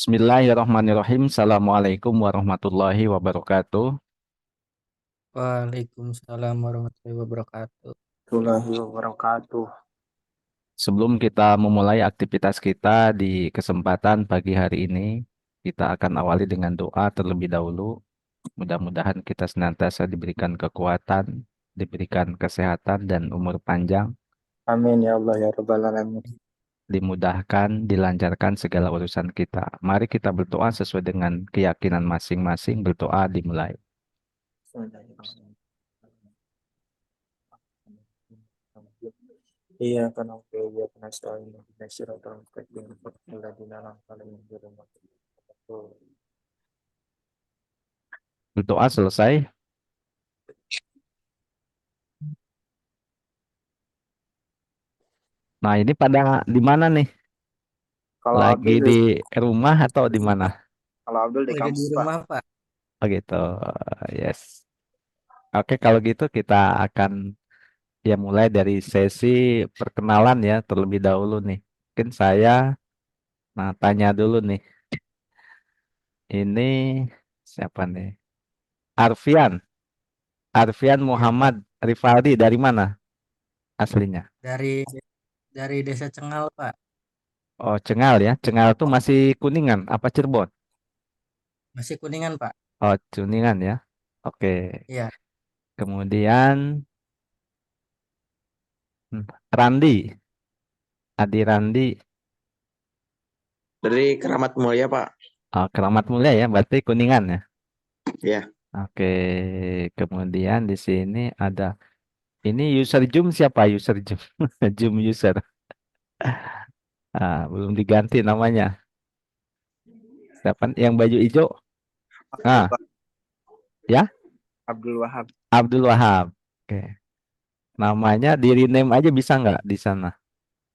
Bismillahirrahmanirrahim. Assalamualaikum warahmatullahi wabarakatuh. Waalaikumsalam warahmatullahi wabarakatuh. Warahmatullahi wabarakatuh. Sebelum kita memulai aktivitas kita di kesempatan pagi hari ini, kita akan awali dengan doa terlebih dahulu. Mudah-mudahan kita senantiasa diberikan kekuatan, diberikan kesehatan dan umur panjang, Amin ya Allah ya Rabbal Alamin. dimudahkan, dilancarkan segala urusan kita. Mari kita berdoa sesuai dengan keyakinan masing-masing. Berdoa dimulai. Bismillahirrahmanirrahim. Iya kan oke ya kan selain nasyiratul mustaqim alladziina an'amta 'alaihim ghairil maghdubi 'alaihim. Berdoa selesai. Nah, ini pada di mana nih? Kalau Lagi Abdul di rumah atau di mana? kalau Abdul di Lagi di kampus Pak. rumah, Pak. Oh gitu. Yes. Oke, kalau gitu kita akan ya mulai dari sesi perkenalan ya terlebih dahulu nih. Mungkin saya tanya dulu nih. Ini siapa nih? Arfian. Arfian Ya, Pak. Muhammad Rifaldi dari mana aslinya? Dari dari Desa Cengal, Pak. Oh, Cengal ya. Cengal tuh masih Kuningan apa Cirebon? Masih Kuningan, Pak. Oh, Kuningan ya. Oke. Iya, Kemudian Randi, Adi Randi. Dari Keramat Mulia Pak. Oh, Keramat Mulia ya, berarti Kuningan ya. Ya, Oke, kemudian di sini ada ini user Zoom siapa user Zoom? Zoom user. Belum diganti namanya. Siapa yang baju hijau? Abdul Ah, Wahab. ya, Abdul Wahab. Abdul Wahab. Oke, namanya di rename aja bisa nggak di sana?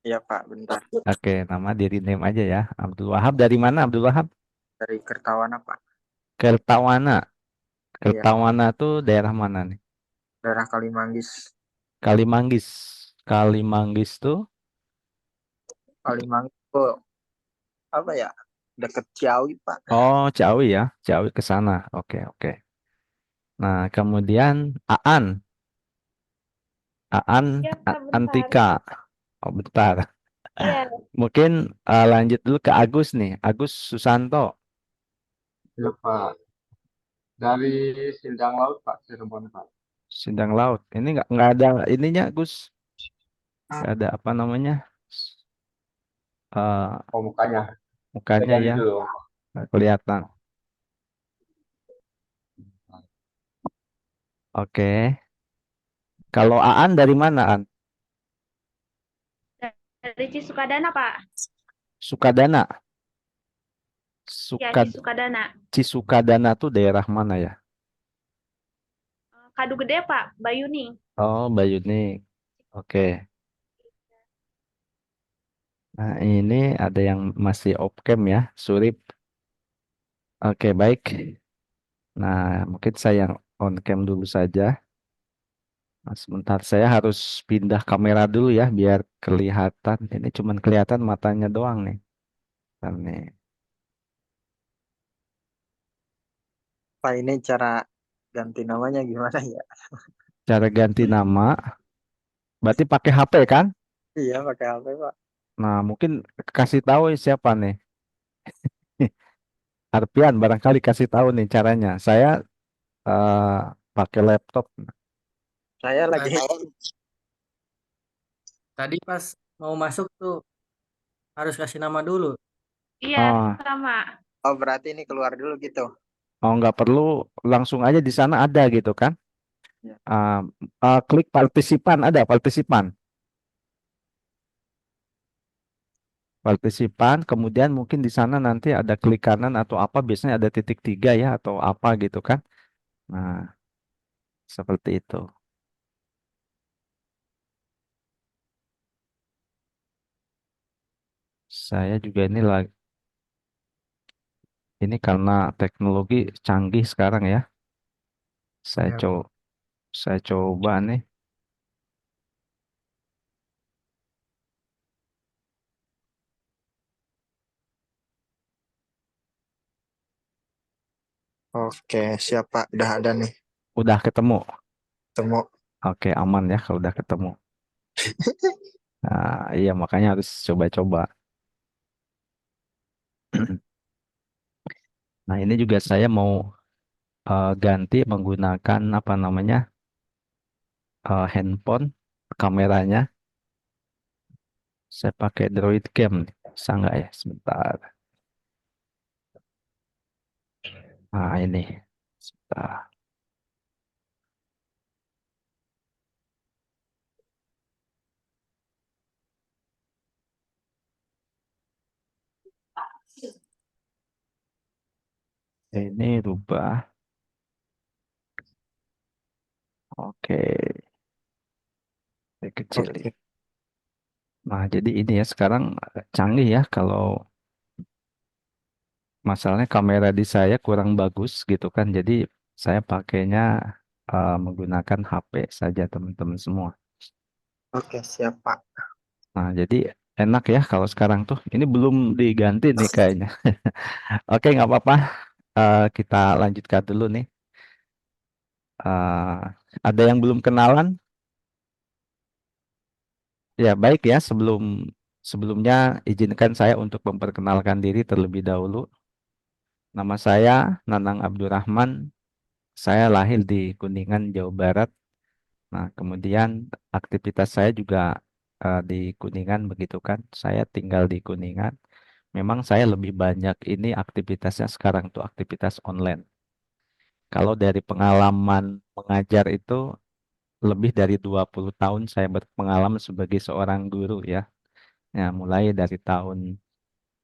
Iya Pak, bentar. Oke, nama di rename aja ya. Abdul Wahab dari mana Abdul Wahab? Dari Kertawana Pak. Kertawana. Iya, Kertawana tuh daerah mana nih? daerah Kalimanggis. Kalimanggis. Kalimanggis tuh, Kalimanggis oh, apa ya? Deket Ciawi Pak. oh Ciawi ya, Ciawi ke sana. Oke, oke. Nah, kemudian Aan. Iya, Kak, bentar. Antika. Oh, bentar. Iya, Mungkin lanjut dulu ke Agus nih. Agus Susanto, Ya Pak, dari Sindang Laut Pak, Cirebon Pak. Sindang Laut. Ini nggak ada ininya, Gus. Nggak ada apa namanya eh, Oh mukanya, saya mukanya ganti ya, dulu. nggak kelihatan. Oke. Kalau Aan dari mana, Aan? dari Cisukadana, Pak. Sukadana. Ya, Sukad Cisukadana. Cisukadana tuh daerah mana ya? Kadu Gede, Pak. Bayuni. Oh, Bayuni. Oke. Nah, ini ada yang masih off cam ya, Surip. Oke, baik. Nah, mungkin saya yang on cam dulu saja. Nah, sebentar, saya harus pindah kamera dulu ya, biar kelihatan. Ini cuman kelihatan matanya doang nih. Bentar nih. Pak ini cara ganti namanya gimana ya? Cara ganti nama, berarti pakai HP kan? Iya pakai HP Pak. Nah, mungkin kasih tahu siapa nih. Arpian barangkali kasih tahu nih caranya. Saya eh, pakai laptop. Saya lagi. Tadi, tadi pas mau masuk tuh harus kasih nama dulu. Iya, Oh, sama. Oh berarti ini keluar dulu gitu. oh nggak perlu langsung aja di sana ada gitu kan? Ya. Ah, klik partisipan ada partisipan. Partisipan, kemudian mungkin di sana nanti ada klik kanan atau apa, biasanya ada titik tiga ya atau apa gitu kan. Nah, seperti itu. Saya juga ini lagi, ini karena teknologi canggih sekarang ya. Saya Ya, coba, saya coba nih. Oke, siap Pak. Udah ada nih. Udah ketemu. Temu. Oke, aman ya kalau udah ketemu. Nah, iya makanya harus coba-coba. Nah, ini juga saya mau ganti menggunakan apa namanya handphone kameranya. Saya pakai Droid Cam. Bisa nggak ya? Sebentar. Nah, ini. Sebentar. Ini rubah. Oke. Saya kecilin. Oke. Nah, jadi ini ya sekarang canggih ya kalau masalahnya kamera di saya kurang bagus gitu kan. Jadi saya pakainya menggunakan HP saja teman-teman semua. Oke, siap Pak. Nah, jadi enak ya kalau sekarang tuh. Ini belum diganti nih kayaknya. Oke, nggak apa-apa. Kita lanjutkan dulu nih. Eh, ada yang belum kenalan? Ya, baik ya. Sebelumnya izinkan saya untuk memperkenalkan diri terlebih dahulu. Nama saya Nanang Abdurrahman. Saya lahir di Kuningan, Jawa Barat. Nah, kemudian aktivitas saya juga di Kuningan begitu kan. Saya tinggal di Kuningan. Memang saya lebih banyak ini aktivitasnya sekarang tuh aktivitas online. Kalau dari pengalaman mengajar itu lebih dari 20 tahun saya berpengalaman sebagai seorang guru ya. Ya, mulai dari tahun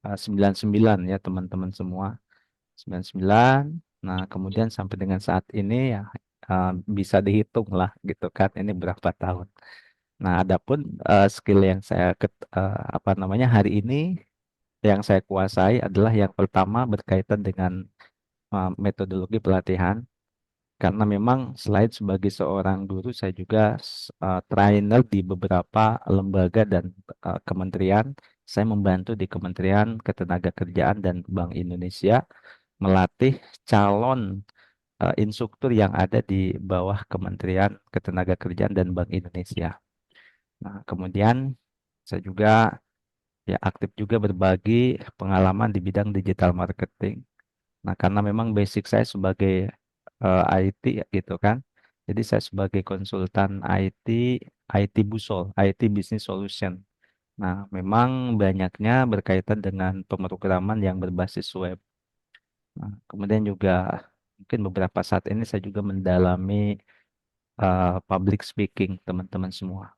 99 ya teman-teman semua. 99. Nah, kemudian sampai dengan saat ini ya eh, bisa dihitung lah gitu kan ini berapa tahun. Nah, adapun skill yang saya apa namanya hari ini yang saya kuasai adalah yang pertama berkaitan dengan metodologi pelatihan. Karena memang selain sebagai seorang guru, saya juga trainer di beberapa lembaga dan kementerian. Saya membantu di Kementerian Ketenagakerjaan dan Bank Indonesia melatih calon instruktur yang ada di bawah Kementerian Ketenagakerjaan dan Bank Indonesia. Nah, kemudian saya juga ya aktif juga berbagi pengalaman di bidang digital marketing. Nah, karena memang basic saya sebagai IT ya, gitu kan. Jadi saya sebagai konsultan IT, IT Busol, IT Business Solution. Nah, memang banyaknya berkaitan dengan pemrograman yang berbasis web. Nah, kemudian juga mungkin beberapa saat ini saya juga mendalami public speaking teman-teman semua.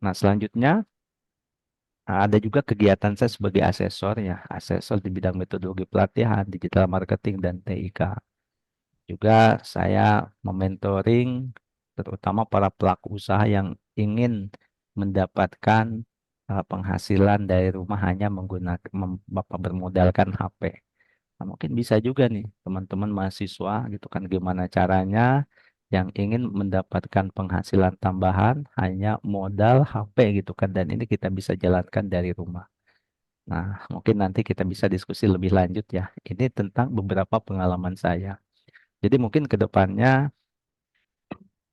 Nah, selanjutnya ada juga kegiatan saya sebagai asesor ya, asesor di bidang metodologi pelatihan, digital marketing dan TIK. Juga saya mementoring terutama para pelaku usaha yang ingin mendapatkan penghasilan dari rumah hanya menggunakan bermodalkan HP. Nah, mungkin bisa juga nih teman-teman mahasiswa gitu kan gimana caranya yang ingin mendapatkan penghasilan tambahan hanya modal HP gitu kan dan ini kita bisa jalankan dari rumah. Nah, mungkin nanti kita bisa diskusi lebih lanjut ya. Ini tentang beberapa pengalaman saya. Jadi mungkin ke depannya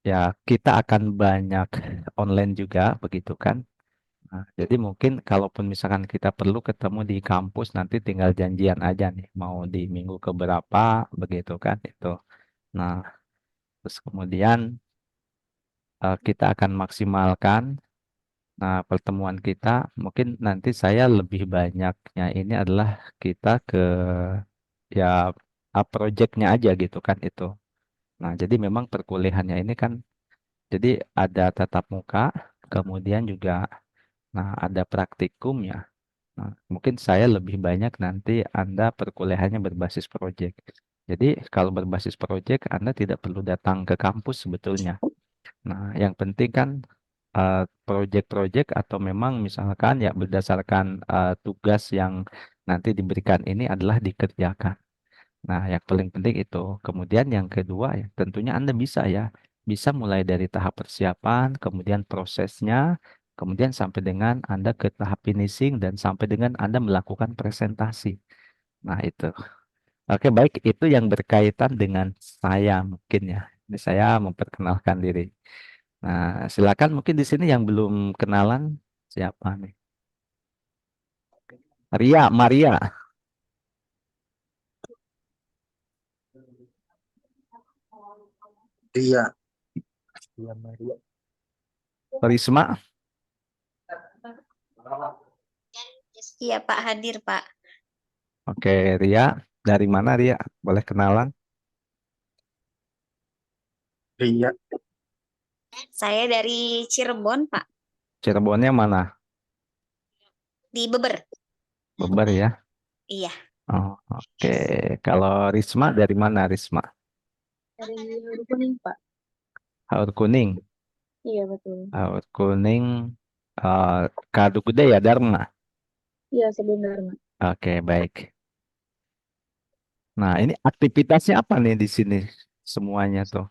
ya kita akan banyak online juga begitu kan. Nah, jadi mungkin kalaupun misalkan kita perlu ketemu di kampus nanti tinggal janjian aja nih mau di minggu keberapa begitu kan itu. Nah, terus kemudian kita akan maksimalkan pertemuan kita. Mungkin nanti saya lebih banyaknya ini adalah kita ke ya projectnya aja gitu kan itu. Nah, jadi memang perkuliahannya ini kan jadi ada tatap muka, kemudian juga ada praktikum ya. Nah, mungkin saya lebih banyak nanti Anda perkuliahannya berbasis proyek. Jadi kalau berbasis proyek Anda tidak perlu datang ke kampus sebetulnya. Nah, yang penting kan proyek-proyek atau memang misalkan ya berdasarkan tugas yang nanti diberikan ini adalah dikerjakan. Nah, yang paling penting itu. Kemudian yang kedua ya, tentunya Anda bisa ya, bisa mulai dari tahap persiapan, kemudian prosesnya, kemudian sampai dengan Anda ke tahap finishing dan sampai dengan Anda melakukan presentasi. Nah, itu. Oke, baik. Itu yang berkaitan dengan saya mungkin ya. Ini saya memperkenalkan diri. Nah, silakan mungkin di sini yang belum kenalan siapa nih? Ria, Maria, Iya. Iya, Maria. Risma. Iya Pak, hadir Pak. Oke, Ria. Dari mana Ria? Boleh kenalan? Iya. Saya dari Cirebon Pak, Cirebonnya mana? di Beber. Beber ya. Iya. Oh, oke. Kalau Risma dari mana Risma? Dari Kuning, Pak. Haur Kuning. Iya, betul. Haur Kuning. Kadu Gede ya Dharma. Iya, sebenarnya. Oke, baik. Nah, ini aktivitasnya apa nih di sini semuanya tuh?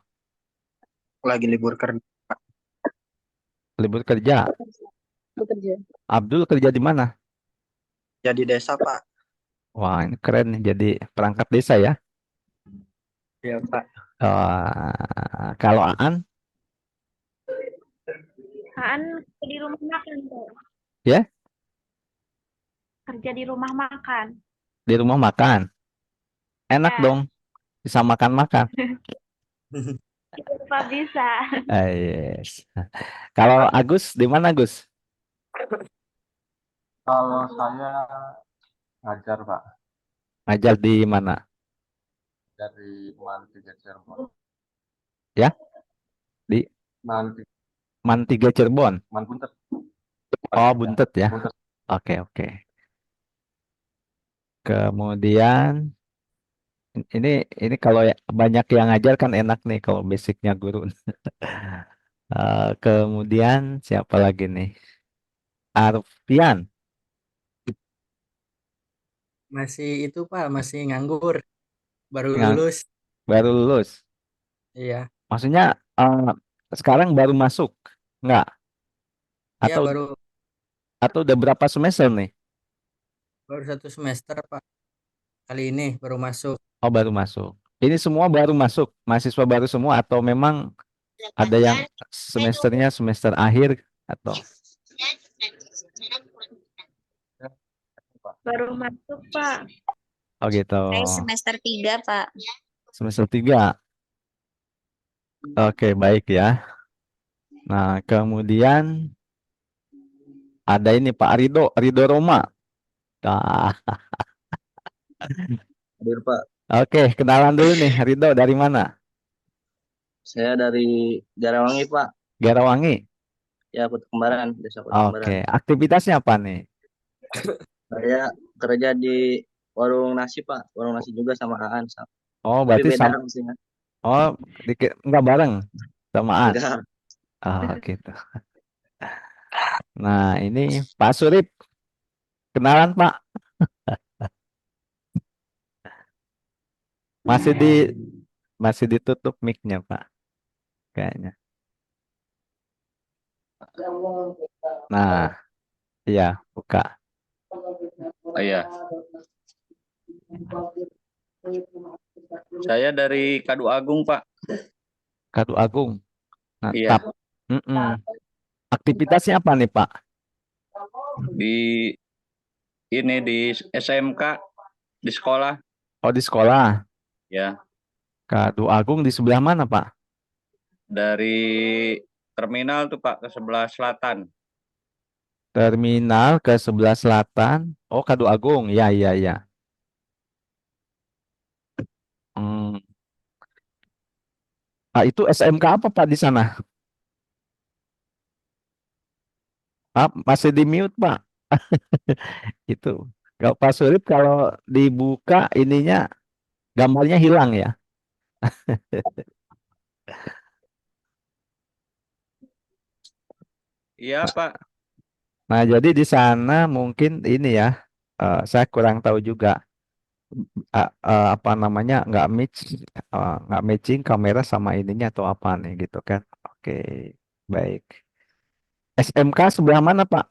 Lagi libur kerja. Libur kerja. Bekerja. Abdul kerja di mana? Jadi desa, Pak. Wah, ini keren nih jadi perangkat desa ya. Iya, Pak. Kalau Aan Aan di rumah makan, Pak. ya Kerja di rumah makan. di rumah makan. Enak Ya, dong, bisa makan-makan. Pak bisa. Yes. Kalau Agus di mana Agus? Kalau saya ngajar Pak Ngajar di mana? dari Man 3 Cirebon. Ya, di Man, Man 3 Cirebon. Man Buntet. Oh, Buntet ya. Buntet. Oke, oke. Kemudian ini kalau banyak yang ngajar kan enak nih kalau basicnya guru. Kemudian siapa lagi nih? Arfian Masih itu Pak, masih nganggur. Baru yang lulus. baru lulus. Iya. Maksudnya sekarang baru masuk, nggak? Iya, Atau udah berapa semester nih? baru 1 semester Pak. Kali ini baru masuk. Oh, baru masuk. Ini semua baru masuk, mahasiswa baru semua atau memang ada yang semesternya semester akhir atau? Baru masuk, Pak. Oh gitu. Saya semester 3 Pak. Semester 3. Oke, baik ya. Nah, kemudian ada ini Pak Rido Roma. Ah, Hadir Pak, oke, kenalan dulu nih. Rido dari mana? saya dari Jarawangi Pak, Garawangi. ya Kota Kembaran, Desa Kota Kembaran. Oke, aktivitasnya apa nih? Saya kerja di warung nasi Pak, warung nasi juga sama Aan, Oh, tapi berarti beda mesinnya. oh, nggak bareng samaan. Enggak. Oh, gitu. Nah, ini Pak Surip. Kenalan Pak. Masih masih ditutup mic-nya Pak. Kayaknya. Nah, iya, buka. Oh iya, saya dari Kadu Agung, Pak. Kadu Agung. Nah, Iya, aktivitasnya apa nih Pak? di di SMK, di sekolah. Oh, di sekolah. Ya, Kadu Agung di sebelah mana Pak? dari terminal tuh Pak ke sebelah selatan. Terminal ke sebelah selatan. Oh, Kadu Agung. Ya, ya, ya. Hmm. Itu SMK apa Pak di sana? Masih di mute Pak. Itu. Kalau Pak Surip kalau dibuka ininya gambarnya hilang ya. Iya, Pak. Nah, jadi di sana mungkin ini ya, saya kurang tahu juga apa namanya nggak matching kamera sama ininya atau apa nih gitu kan. Oke, baik. SMK sebelah mana Pak?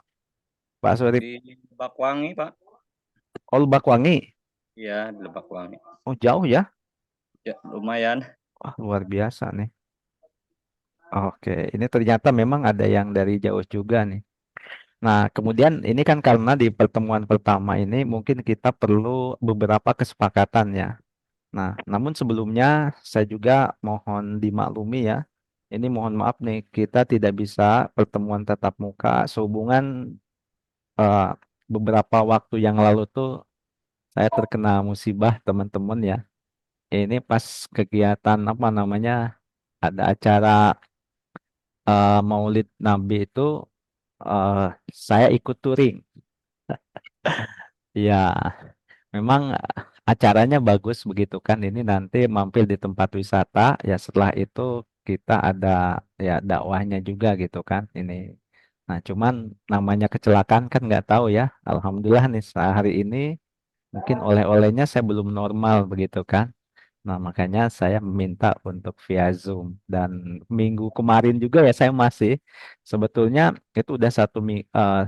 Pak Surip. Di Lebakwangi, Pak. Oh, Lebakwangi. Iya, di Lebakwangi. Oh, jauh ya? Ya, lumayan. Wah, luar biasa nih. Oke, ini ternyata memang ada yang dari jauh juga nih. Nah, kemudian ini kan karena di pertemuan pertama ini mungkin kita perlu beberapa kesepakatan ya. Nah, namun sebelumnya saya juga mohon dimaklumi ya. Ini mohon maaf nih, kita tidak bisa pertemuan tatap muka sehubungan eh, beberapa waktu yang lalu tuh saya terkena musibah teman-teman ya. Ini pas kegiatan apa namanya, ada acara Maulid Nabi itu eh, saya ikut touring. Ya, memang acaranya bagus begitu kan. Ini nanti mampir di tempat wisata, ya setelah itu kita ada ya dakwahnya juga gitu kan. Ini. Nah, cuman namanya kecelakaan kan nggak tahu ya. Alhamdulillah nih sehari ini mungkin oleh-olehnya saya belum normal begitu kan. Nah, makanya saya meminta untuk via Zoom. Dan minggu kemarin juga ya saya masih sebetulnya itu udah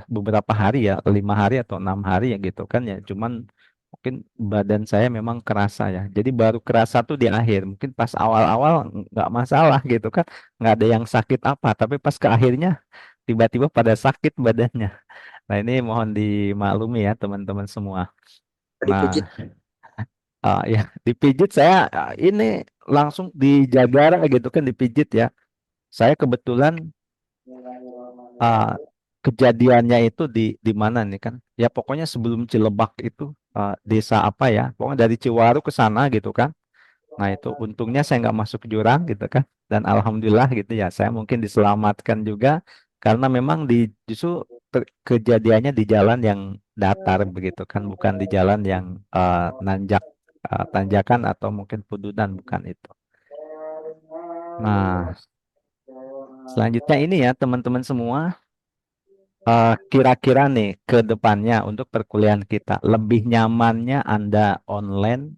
beberapa hari ya, 5 hari atau 6 hari ya gitu kan ya. Cuman mungkin badan saya memang kerasa ya. Jadi baru kerasa tuh di akhir. Mungkin pas awal-awal nggak masalah gitu kan, nggak ada yang sakit apa. Tapi pas ke akhirnya tiba-tiba pada sakit badannya. Nah, ini mohon dimaklumi ya teman-teman semua. Nah, Dipijit. ya dipijit saya ini langsung dijaga gitu kan dipijit ya. Saya kebetulan ah, kejadiannya itu di mana nih kan? Ya pokoknya sebelum Cilebak itu desa apa ya? Pokoknya dari Ciwaru ke sana gitu kan. Nah itu untungnya saya nggak masuk jurang gitu kan. Dan alhamdulillah gitu ya saya mungkin diselamatkan juga karena memang justru kejadiannya di jalan yang datar begitu kan, bukan di jalan yang tanjakan atau mungkin pududan, bukan itu. Nah, selanjutnya ini ya teman-teman semua, kira-kira nih ke depannya untuk perkuliahan kita lebih nyamannya Anda online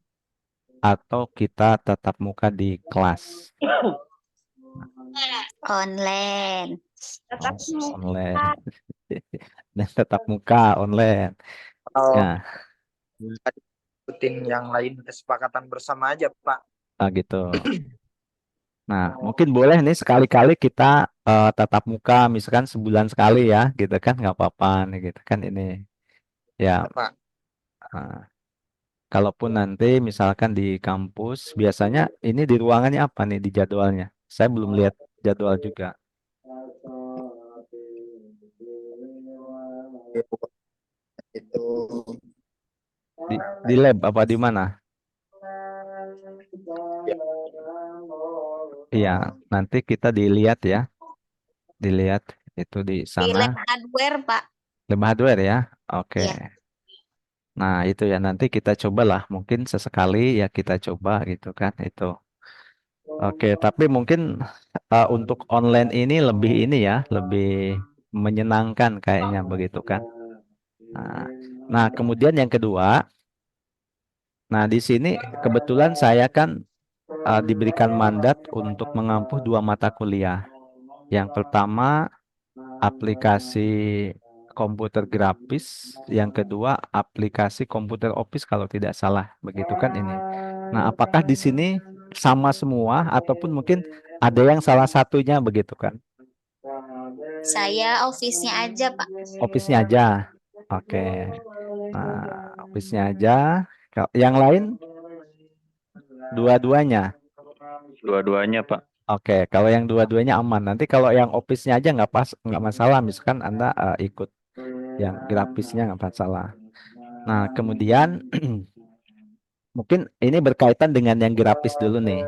atau kita tatap muka di kelas? Online. Tetap muka. Online. Dan tatap muka online. Kalau Nah, ikutin yang lain kesepakatan bersama aja, Pak. gitu. Nah, mungkin boleh nih sekali-kali kita tatap muka, misalkan sebulan sekali ya, gitu kan, nggak apa-apa nih, gitu kan ini. Ya, Pak. eh, kalaupun nanti misalkan di kampus, biasanya ini di ruangannya apa nih di jadwalnya? Saya belum lihat jadwal juga. Itu Di lab apa di mana? Iya, nanti kita dilihat ya, dilihat itu di Di sana. lab hardware, Pak. Lab hardware ya, oke. Iya. Nah itu ya nanti kita cobalah, mungkin sesekali ya kita coba gitu kan itu. Oke, tapi mungkin untuk online ini lebih ini ya, lebih menyenangkan kayaknya begitu kan. Nah, nah, kemudian yang kedua, nah di sini kebetulan saya kan diberikan mandat untuk mengampu 2 mata kuliah. Yang pertama aplikasi komputer grafis, yang kedua aplikasi komputer office kalau tidak salah, begitu kan ini. Nah, apakah di sini sama semua ataupun mungkin ada yang salah satunya begitu kan? Saya office-nya aja, Pak. Office-nya aja. Oke. Nah, office-nya aja. Yang lain dua-duanya. Dua-duanya, Pak. Oke, kalau yang dua-duanya aman. Nanti kalau yang office-nya aja nggak masalah. Misalkan Anda ikut yang grafisnya nggak masalah. Nah, kemudian mungkin ini berkaitan dengan yang grafis dulu nih.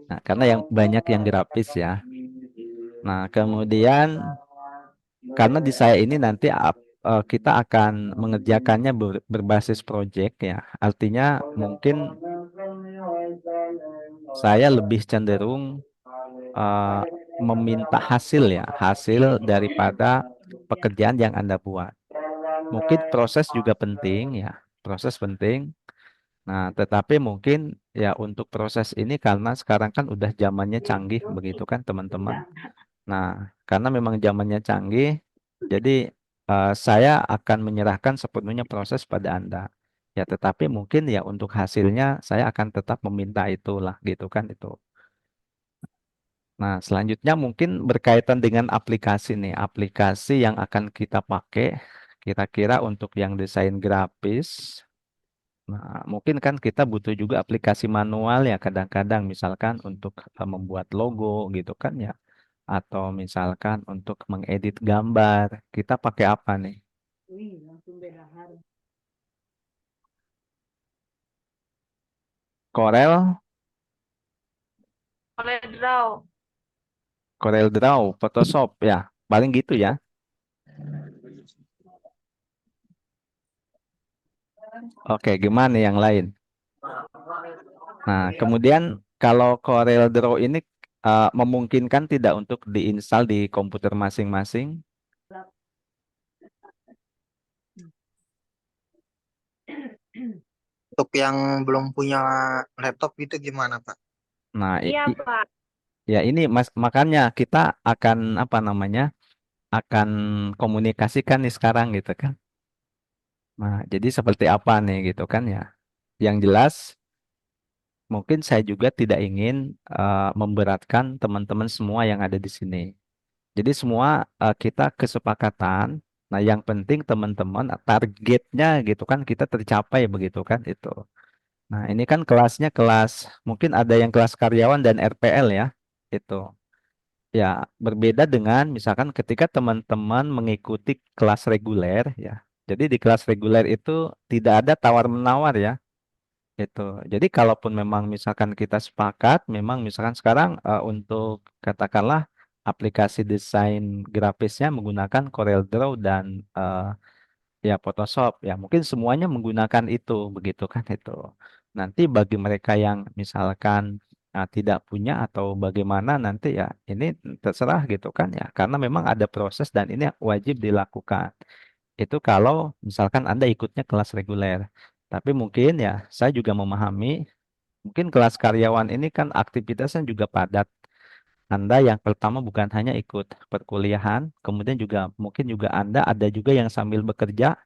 Nah, karena yang banyak yang grafis ya. Nah, kemudian karena di saya ini nanti kita akan mengerjakannya berbasis project ya. Artinya mungkin saya lebih cenderung eh, meminta hasil ya, hasil daripada pekerjaan yang Anda buat. Mungkin proses juga penting ya, proses penting. Nah, tetapi mungkin ya untuk proses ini karena sekarang kan udah zamannya canggih begitu kan teman-teman. Nah, karena memang zamannya canggih, jadi saya akan menyerahkan sepenuhnya proses pada Anda. Ya, tetapi mungkin ya untuk hasilnya saya akan tetap meminta itulah gitu kan itu. Nah, selanjutnya mungkin berkaitan dengan aplikasi nih, aplikasi yang akan kita pakai kira-kira untuk yang desain grafis. Nah, mungkin kan kita butuh juga aplikasi manual ya kadang-kadang misalkan untuk membuat logo gitu kan ya. Atau misalkan untuk mengedit gambar. Kita pakai apa nih? Corel, Oleh draw. Corel Draw, Photoshop ya. Paling gitu ya. Oke, gimana nih yang lain? Nah, kemudian kalau Corel Draw ini memungkinkan tidak untuk diinstal di komputer masing-masing? Untuk yang belum punya laptop gitu gimana, Pak? Nah, Iya, Pak. ya ini Mas, makanya kita akan apa namanya? Akan komunikasikan nih sekarang gitu kan. Nah, jadi seperti apa nih gitu kan ya. Yang jelas mungkin saya juga tidak ingin memberatkan teman-teman semua yang ada di sini. Jadi semua kita kesepakatan. Nah, yang penting teman-teman targetnya gitu kan kita tercapai begitu kan itu. Nah, ini kan kelasnya kelas mungkin ada yang kelas karyawan dan RPL ya. Itu. Ya, berbeda dengan misalkan ketika teman-teman mengikuti kelas reguler ya. Jadi di kelas reguler itu tidak ada tawar-menawar ya. Itu. Jadi kalaupun memang misalkan kita sepakat, memang misalkan sekarang untuk katakanlah aplikasi desain grafisnya menggunakan CorelDRAW dan ya Photoshop ya mungkin semuanya menggunakan itu begitu kan itu. Nanti bagi mereka yang misalkan tidak punya atau bagaimana nanti ya ini terserah gitu kan ya karena memang ada proses dan ini wajib dilakukan. Itu kalau misalkan Anda ikutnya kelas reguler. Tapi mungkin ya saya juga memahami mungkin kelas karyawan ini kan aktivitasnya juga padat. Anda yang pertama bukan hanya ikut perkuliahan, kemudian juga mungkin juga Anda ada juga yang sambil bekerja.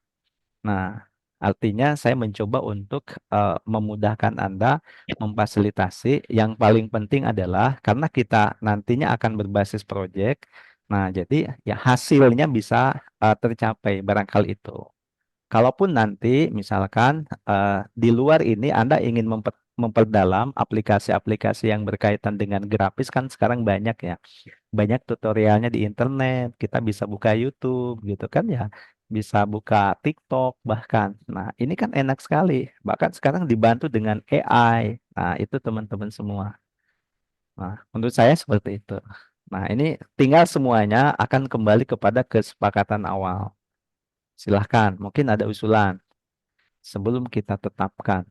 Nah, artinya saya mencoba untuk memudahkan Anda, memfasilitasi. Yang paling penting adalah karena kita nantinya akan berbasis proyek. Nah, jadi ya hasilnya bisa tercapai barangkali itu. Kalaupun nanti misalkan di luar ini Anda ingin memperdalam aplikasi-aplikasi yang berkaitan dengan grafis kan sekarang banyak ya. Banyak tutorialnya di internet, kita bisa buka YouTube gitu kan ya. Bisa buka TikTok bahkan. Nah, ini kan enak sekali. Bahkan sekarang dibantu dengan AI. Nah, itu teman-teman semua. Nah, menurut saya seperti itu. Nah, ini tinggal semuanya akan kembali kepada kesepakatan awal. Silahkan, mungkin ada usulan sebelum kita tetapkan.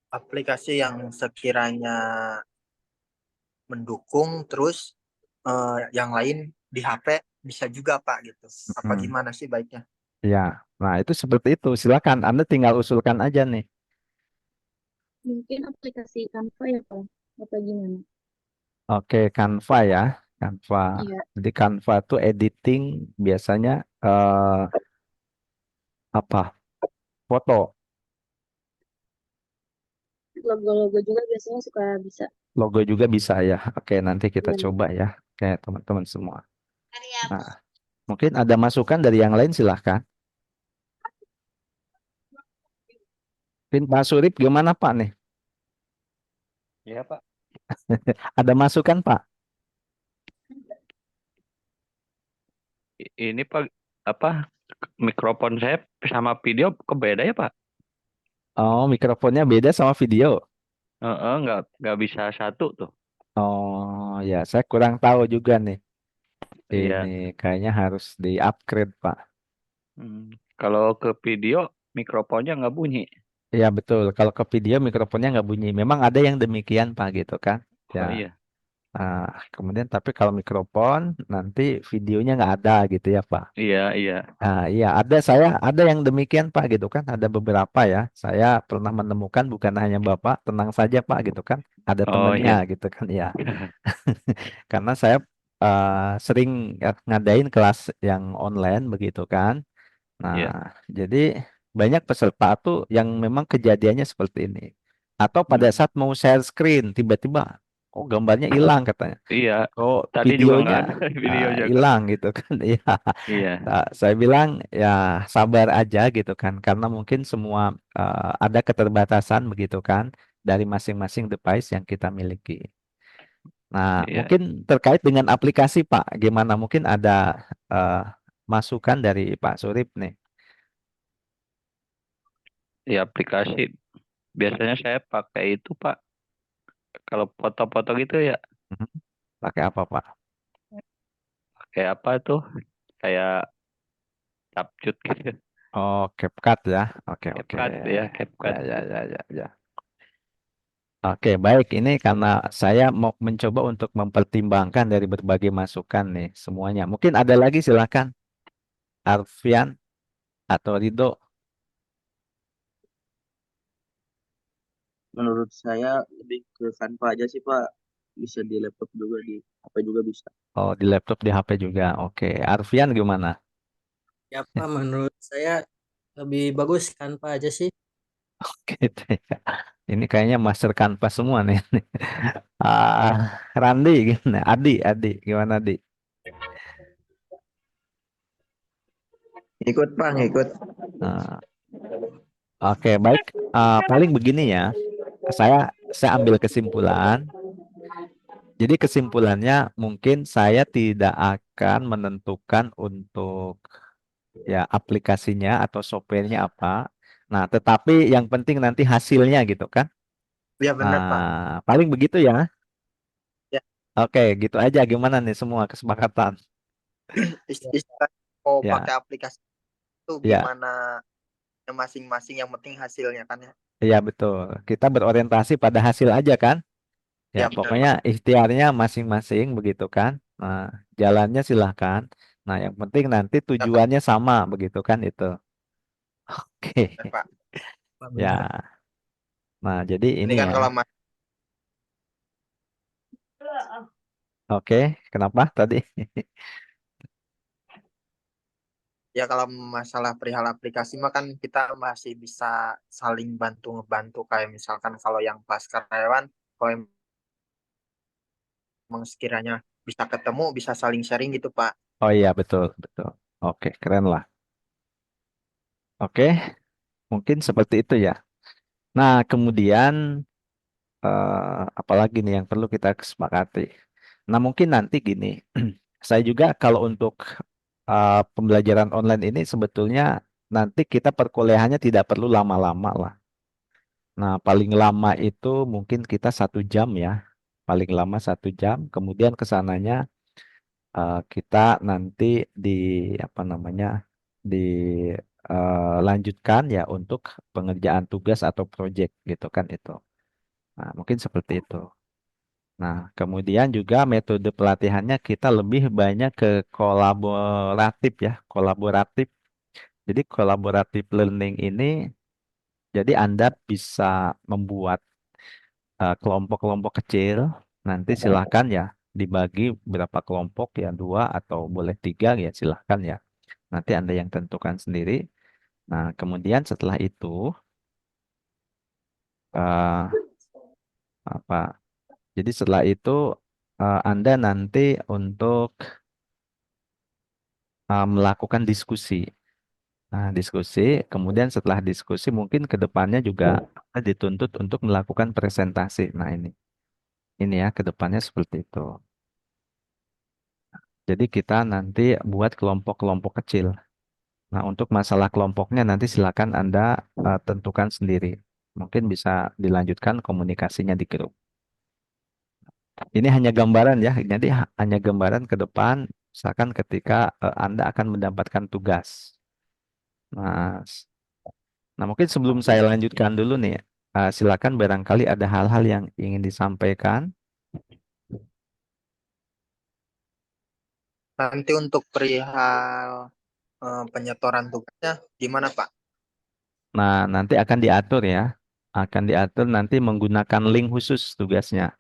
Aplikasi yang sekiranya mendukung terus yang lain di HP bisa juga, Pak, gitu. Apa Hmm, gimana sih baiknya? ya, nah itu seperti itu. Silakan, Anda tinggal usulkan aja nih. Mungkin aplikasi Canva ya, Pak? Atau gimana? Oke, Canva ya, Canva. Iya. Jadi Canva itu editing biasanya apa? Foto, Logo-logo juga biasanya suka bisa. logo juga bisa ya. Oke, nanti kita Iya. coba ya, kayak teman-teman semua. Karya Nah, mungkin ada masukan dari yang lain silahkan. Mungkin Pak Surip gimana Pak nih? Iya, Pak. Ada masukan Pak? Ini Pak apa mikrofon saya sama video kebeda ya, Pak? Oh, mikrofonnya beda sama video. Nggak bisa satu tuh. Oh, ya saya kurang tahu juga nih. Ini Iya. kayaknya harus di-upgrade, Pak. Kalau ke video mikrofonnya nggak bunyi. Iya, betul. Kalau ke video mikrofonnya nggak bunyi. Memang ada yang demikian, Pak, gitu kan. Ya. Oh iya. Ah, kemudian tapi kalau mikrofon nanti videonya nggak ada gitu ya, Pak. Iya, iya. Ah, iya, saya ada yang demikian, Pak, gitu kan. Ada beberapa ya. Saya pernah menemukan bukan hanya Bapak, tenang saja, Pak, gitu kan. Ada Oh temennya iya. gitu kan, ya. Karena saya sering ngadain kelas yang online begitu kan. Nah, Iya. jadi Banyak peserta tuh yang memang kejadiannya seperti ini. Atau pada saat mau share screen, tiba-tiba, oh gambarnya hilang katanya. Iya, Oh tadi juga nggak videonya ada videonya Kak. hilang gitu kan. Iya. Iya, Saya bilang ya sabar aja gitu kan. Karena mungkin semua ada keterbatasan begitu kan dari masing-masing device yang kita miliki. Nah, iya. mungkin terkait dengan aplikasi Pak, gimana? Mungkin ada eh, masukan dari Pak Surip nih. Di aplikasi biasanya saya pakai itu Pak. Kalau foto-foto gitu ya, Mhm. Pakai apa Pak? kayak apa tuh? Kayak Capcut gitu. Oh, CapCut ya. Oke, oke. CapCut ya, Ya, CapCut. ya. Oke, baik. Ini karena saya mau mencoba untuk mempertimbangkan dari berbagai masukan nih semuanya. Mungkin ada lagi silakan. Arfian atau Rido. Menurut saya lebih ke Canva aja sih Pak. Bisa di laptop juga, di HP juga bisa. Oh, di laptop, di HP juga. Oke. Arfian gimana? Ya Pak, menurut saya lebih bagus Canva aja sih. Gitu ya. Ini kayaknya master Canva semua nih. Ah, Randi gimana? Adi, gimana Adi? Ikut Pak, ikut. Ah, oke, baik. Paling begini ya. Saya ambil kesimpulan. Jadi kesimpulannya mungkin saya tidak akan menentukan untuk ya aplikasinya atau softwarenya apa. Nah, tetapi yang penting nanti hasilnya gitu kan. Ya benar Pak. Paling begitu ya. Ya. Oke, gitu aja. Gimana nih semua kesepakatan? Istilah mau Ya, pakai aplikasi itu ya, gimana masing-masing, yang penting hasilnya kan ya. ya betul. Kita berorientasi pada hasil aja kan. Ya, Ya benar pokoknya Pak. ikhtiarnya masing-masing begitu kan. Nah, jalannya silahkan. Nah, yang penting nanti Ya, Pak. tujuannya sama begitu kan itu. Oke, Benar, Pak. Pak, ya. benar. Nah, jadi Ini ini kan ya. kalau Oke, kenapa tadi? ya kalau masalah perihal aplikasi mah kan kita masih bisa saling bantu ngebantu, kayak misalkan kalau yang pas karyawan, kalau emang sekiranya bisa ketemu bisa saling sharing gitu Pak. Oh iya, betul, betul. Oke, keren lah. Oke, mungkin seperti itu ya. Nah, kemudian apalagi nih yang perlu kita kesepakati. Nah, mungkin nanti gini, saya juga kalau untuk pembelajaran online ini sebetulnya nanti kita perkuliahannya tidak perlu lama-lama lah. Nah, paling lama itu mungkin kita 1 jam ya, paling lama 1 jam. Kemudian kesananya kita nanti di apa namanya dilanjutkan ya untuk pengerjaan tugas atau proyek gitu kan itu. Nah, mungkin seperti itu. Nah, kemudian juga metode pelatihannya kita lebih banyak ke kolaboratif ya, kolaboratif. Jadi kolaboratif learning ini, jadi Anda bisa membuat kelompok-kelompok kecil. Nanti silahkan ya dibagi berapa kelompok ya, 2 atau boleh 3 ya silahkan ya. Nanti Anda yang tentukan sendiri. Nah, kemudian setelah itu eh, apa? Jadi setelah itu Anda nanti untuk melakukan diskusi. Nah, diskusi, kemudian setelah diskusi mungkin ke depannya juga dituntut untuk melakukan presentasi. Nah, ini ya ke depannya seperti itu. Jadi kita nanti buat kelompok-kelompok kecil. Nah, untuk masalah kelompoknya nanti silakan Anda tentukan sendiri. Mungkin bisa dilanjutkan komunikasinya di grup. Ini hanya gambaran ya. Jadi hanya gambaran ke depan, misalkan ketika Anda akan mendapatkan tugas. Nah, Nah, mungkin sebelum saya lanjutkan dulu nih, silakan barangkali ada hal-hal yang ingin disampaikan. Nanti untuk perihal penyetoran tugasnya gimana Pak? Nah, nanti akan diatur ya. Akan diatur nanti menggunakan link khusus tugasnya.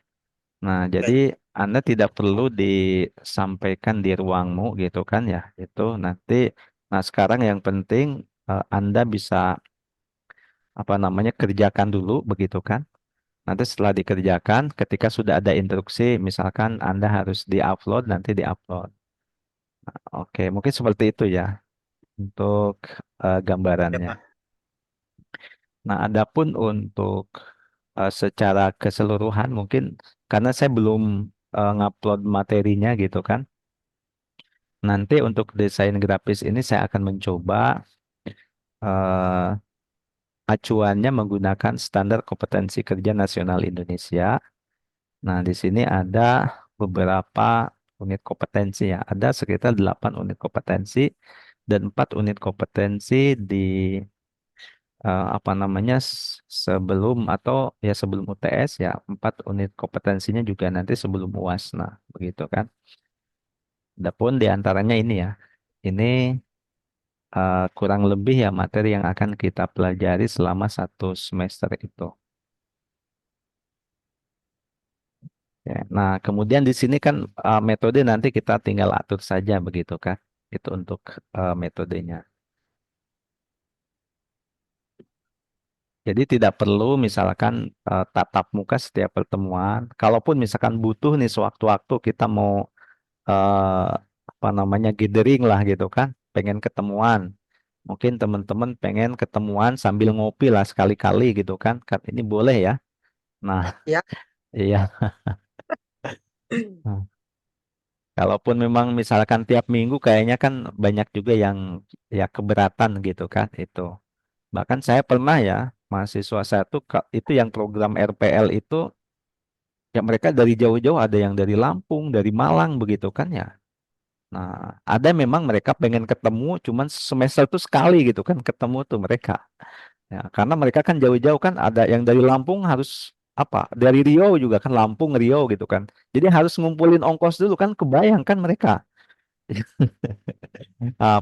Nah, jadi Baik. Anda tidak perlu disampaikan di ruangmu gitu kan ya. Itu nanti, nah sekarang yang penting Anda bisa kerjakan dulu begitu kan. Nanti setelah dikerjakan, ketika sudah ada instruksi, misalkan Anda harus di-upload, nanti di-upload. Oke, mungkin seperti itu ya untuk Ya, gambarannya. Pak. Nah, adapun untuk secara keseluruhan mungkin karena saya belum ngupload materinya gitu kan. Nanti untuk desain grafis ini saya akan mencoba eh, acuannya menggunakan standar kompetensi kerja nasional Indonesia. Nah, di sini ada beberapa unit kompetensi ya. Ada sekitar 8 unit kompetensi dan 4 unit kompetensi di sebelum atau ya sebelum UTS ya 4 unit kompetensinya juga nanti sebelum UAS. Nah, begitu kan. Adapun di antaranya ini ya. Ini kurang lebih ya materi yang akan kita pelajari selama 1 semester itu. Ya, nah, kemudian di sini kan metode nanti kita tinggal atur saja begitu kan. Itu untuk metodenya. Jadi tidak perlu misalkan tatap muka setiap pertemuan. Kalaupun misalkan butuh nih sewaktu-waktu kita mau gathering lah gitu kan, pengen ketemuan. Mungkin teman-teman pengen ketemuan sambil ngopi lah sekali-kali gitu kan. Kan ini boleh ya. Nah, Ya. iya. Nah, kalaupun memang misalkan tiap minggu kayaknya kan banyak juga yang ya keberatan gitu kan itu. Bahkan saya pernah ya mahasiswa saya tuh itu yang program RPL itu ya mereka dari jauh-jauh ada yang dari Lampung, dari Malang begitu kan ya. Nah, ada memang mereka pengen ketemu cuman semester tuh sekali gitu kan ketemu tuh mereka. Ya, karena mereka kan jauh-jauh kan ada yang dari Lampung harus dari Riau juga kan Lampung Riau gitu kan. Jadi harus ngumpulin ongkos dulu kan kebayang kan mereka.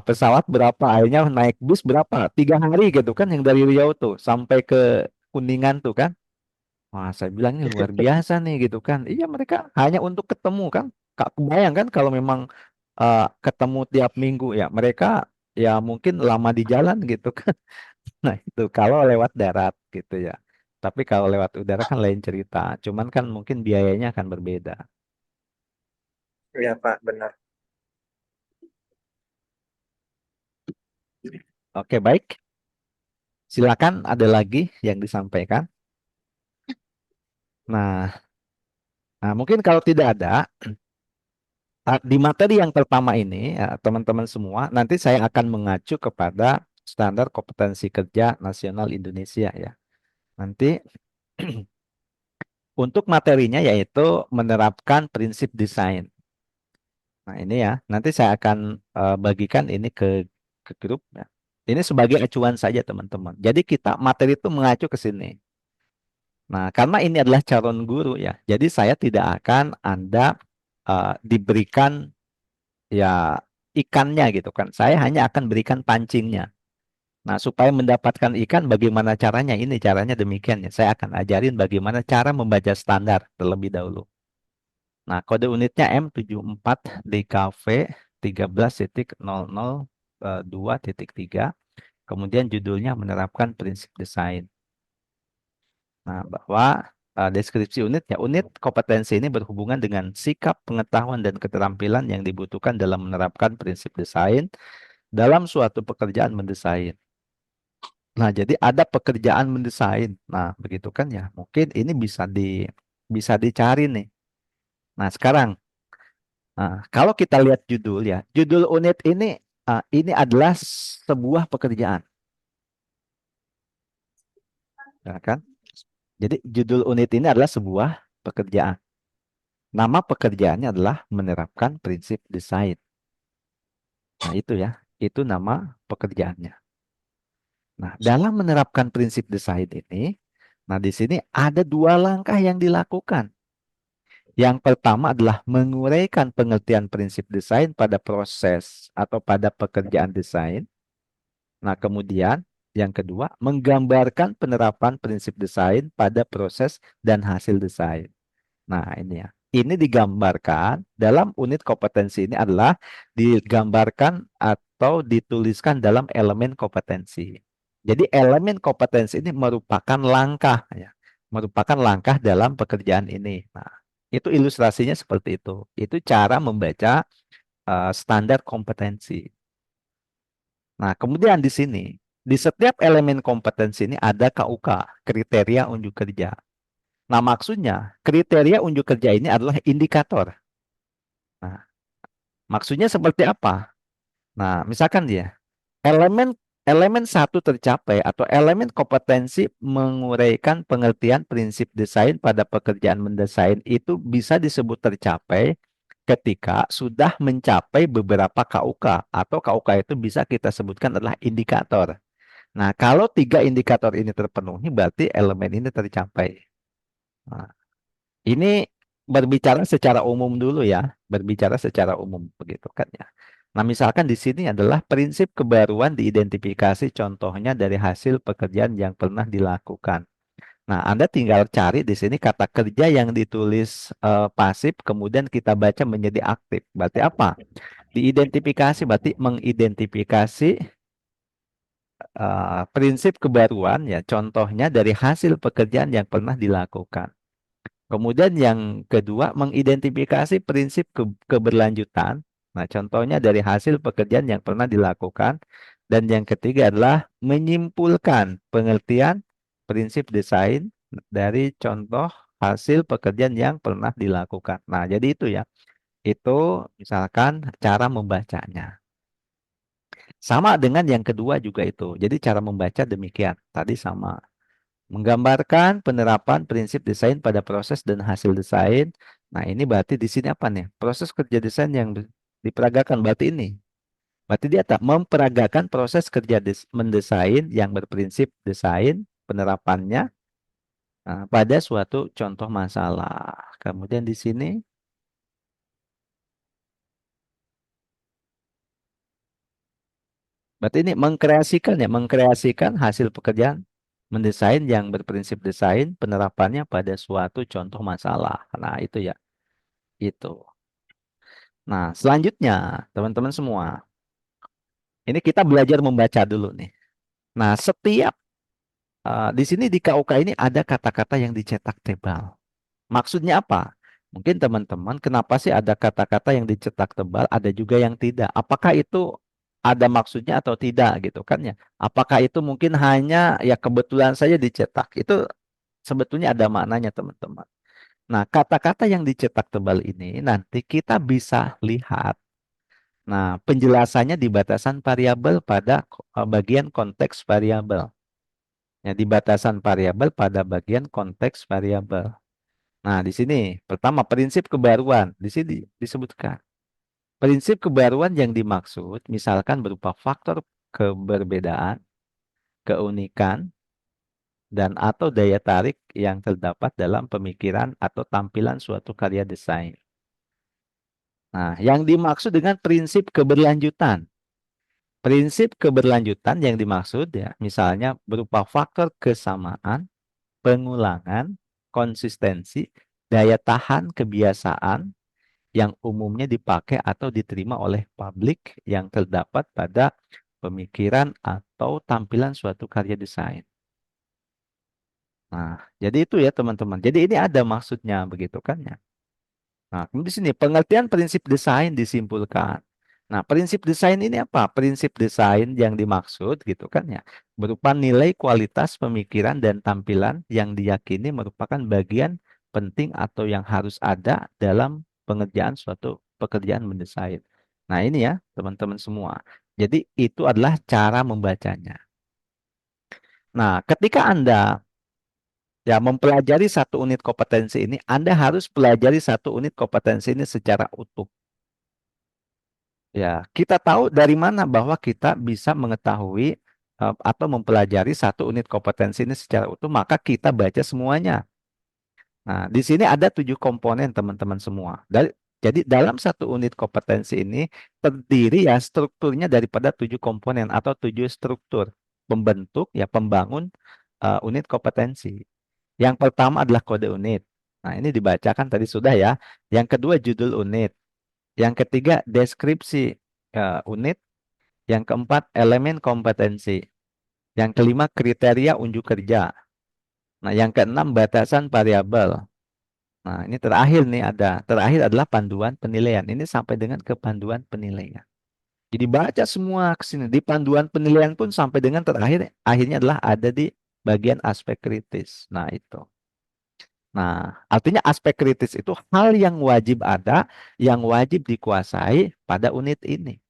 Pesawat berapa akhirnya naik bus berapa 3 hari gitu kan yang dari Riau tuh sampai ke Kuningan tuh kan. Wah, saya bilang ini luar biasa nih gitu kan. Iya mereka hanya untuk ketemu kan. Kak kebayang kan kalau memang ketemu tiap minggu ya mereka ya mungkin lama di jalan gitu kan. Nah itu kalau lewat darat gitu ya. Tapi kalau lewat udara kan lain cerita. Cuman kan mungkin biayanya akan berbeda. Iya, Pak, benar. Oke baik. Silakan ada lagi yang disampaikan. Nah, mungkin kalau tidak ada di materi yang pertama ini teman-teman semua nanti saya akan mengacu kepada standar kompetensi kerja nasional Indonesia ya. Nanti untuk materinya yaitu menerapkan prinsip desain. Nah, ini ya, nanti saya akan bagikan ini ke grup ya. Ini sebagai acuan saja teman-teman. Jadi kita materi itu mengacu ke sini. Nah, karena ini adalah calon guru ya. Jadi saya tidak akan Anda diberikan ya ikannya gitu kan. Saya hanya akan berikan pancingnya. Nah, supaya mendapatkan ikan bagaimana caranya? Ini caranya demikian ya. Saya akan ajarin bagaimana cara membaca standar terlebih dahulu. Nah, kode unitnya M74 DKV 13.0002.3. Kemudian judulnya menerapkan prinsip desain. Nah, bahwa deskripsi unit ya, unit kompetensi ini berhubungan dengan sikap, pengetahuan, dan keterampilan yang dibutuhkan dalam menerapkan prinsip desain dalam suatu pekerjaan mendesain. Nah, jadi ada pekerjaan mendesain. Nah, begitu kan ya. Mungkin ini bisa dicari nih. Nah, sekarang kalau kita lihat judul ya, judul unit ini adalah sebuah pekerjaan. Ya kan? Jadi judul unit ini adalah sebuah pekerjaan. Nama pekerjaannya adalah menerapkan prinsip desain. Nah, itu ya. Itu nama pekerjaannya. Nah, dalam menerapkan prinsip desain ini, nah di sini ada 2 langkah yang dilakukan. Yang pertama adalah menguraikan pengertian prinsip desain pada proses atau pada pekerjaan desain. Nah, kemudian yang kedua, menggambarkan penerapan prinsip desain pada proses dan hasil desain. Nah, ini ya. ini digambarkan dalam unit kompetensi ini adalah digambarkan atau dituliskan dalam elemen kompetensi. Jadi elemen kompetensi ini merupakan langkah ya, merupakan langkah dalam pekerjaan ini. Nah, itu ilustrasinya seperti itu. Itu cara membaca standar kompetensi. Nah, kemudian di sini, di setiap elemen kompetensi ini ada KUK, kriteria unjuk kerja. Nah, maksudnya kriteria unjuk kerja ini adalah indikator. Nah, maksudnya seperti apa? Nah, misalkan dia elemen elemen satu tercapai atau elemen kompetensi menguraikan pengertian prinsip desain pada pekerjaan mendesain itu bisa disebut tercapai ketika sudah mencapai beberapa KUK atau KUK itu bisa kita sebutkan adalah indikator. Nah, kalau 3 indikator ini terpenuhi berarti elemen ini tercapai. Nah, ini berbicara secara umum dulu ya, berbicara secara umum begitu kan ya. Nah, misalkan di sini adalah prinsip kebaruan diidentifikasi contohnya dari hasil pekerjaan yang pernah dilakukan. Nah, Anda tinggal cari di sini kata kerja yang ditulis pasif kemudian kita baca menjadi aktif. Berarti apa? Diidentifikasi berarti mengidentifikasi prinsip kebaruan ya, contohnya dari hasil pekerjaan yang pernah dilakukan. Kemudian yang kedua, mengidentifikasi prinsip keberlanjutan. Nah, contohnya dari hasil pekerjaan yang pernah dilakukan. Dan yang ketiga adalah menyimpulkan pengertian prinsip desain dari contoh hasil pekerjaan yang pernah dilakukan. Nah, jadi itu ya. Itu misalkan cara membacanya. Sama dengan yang kedua juga itu. Jadi cara membaca demikian. Tadi sama. Menggambarkan penerapan prinsip desain pada proses dan hasil desain. Nah, ini berarti di sini apa nih? Proses kerja desain yang diperagakan berarti ini. Berarti dia tak memperagakan proses kerja mendesain yang berprinsip desain penerapannya pada suatu contoh masalah. Kemudian di sini berarti ini mengkreasikan hasil pekerjaan mendesain yang berprinsip desain penerapannya pada suatu contoh masalah. Nah, itu ya. Itu. Nah, selanjutnya, teman-teman semua. Ini kita belajar membaca dulu nih. Nah, setiap di sini di KUK ini ada kata-kata yang dicetak tebal. Maksudnya apa? Mungkin teman-teman, kenapa sih ada kata-kata yang dicetak tebal, ada juga yang tidak? Apakah itu ada maksudnya atau tidak gitu kan ya? Apakah itu mungkin hanya ya kebetulan saja dicetak? Itu sebetulnya ada maknanya teman-teman. Nah, kata-kata yang dicetak tebal ini nanti kita bisa lihat. Nah, penjelasannya di batasan variabel pada bagian konteks variabel. Ya, di batasan variabel pada bagian konteks variabel. Nah, di sini pertama prinsip kebaruan. Di sini disebutkan. Prinsip kebaruan yang dimaksud misalkan berupa faktor keberbedaan, keunikan, dan atau daya tarik yang terdapat dalam pemikiran atau tampilan suatu karya desain. Nah, yang dimaksud dengan prinsip keberlanjutan. Prinsip keberlanjutan yang dimaksud ya, misalnya berupa faktor kesamaan, pengulangan, konsistensi, daya tahan kebiasaan yang umumnya dipakai atau diterima oleh publik yang terdapat pada pemikiran atau tampilan suatu karya desain. Nah, jadi itu ya teman-teman. Jadi ini ada maksudnya begitu kan ya. Nah, kemudian di sini pengertian prinsip desain disimpulkan. Nah, prinsip desain ini apa? Prinsip desain yang dimaksud gitu kan ya, berupa nilai kualitas pemikiran dan tampilan yang diyakini merupakan bagian penting atau yang harus ada dalam pengerjaan suatu pekerjaan mendesain. Nah, ini ya, teman-teman semua. Jadi, itu adalah cara membacanya. Nah, ketika Anda ya mempelajari satu unit kompetensi ini, Anda harus pelajari satu unit kompetensi ini secara utuh. Ya, kita tahu dari mana bahwa kita bisa mengetahui atau mempelajari satu unit kompetensi ini secara utuh, maka kita baca semuanya. Nah, di sini ada 7 komponen teman-teman semua. Jadi dalam satu unit kompetensi ini terdiri ya strukturnya daripada 7 komponen atau 7 struktur pembentuk ya pembangun unit kompetensi. Yang pertama adalah kode unit. Nah, ini dibacakan tadi sudah ya. Yang kedua judul unit. Yang ketiga deskripsi unit. Yang keempat elemen kompetensi. Yang kelima kriteria unjuk kerja. Nah, yang keenam batasan variabel. Nah, ini terakhir nih terakhir adalah panduan penilaian. Ini sampai dengan ke panduan penilaian. Jadi baca semua ke sini. Di panduan penilaian pun sampai dengan terakhir, akhirnya adalah ada di bagian aspek kritis. Nah, itu. Nah, artinya aspek kritis itu hal yang wajib ada, yang wajib dikuasai pada unit ini.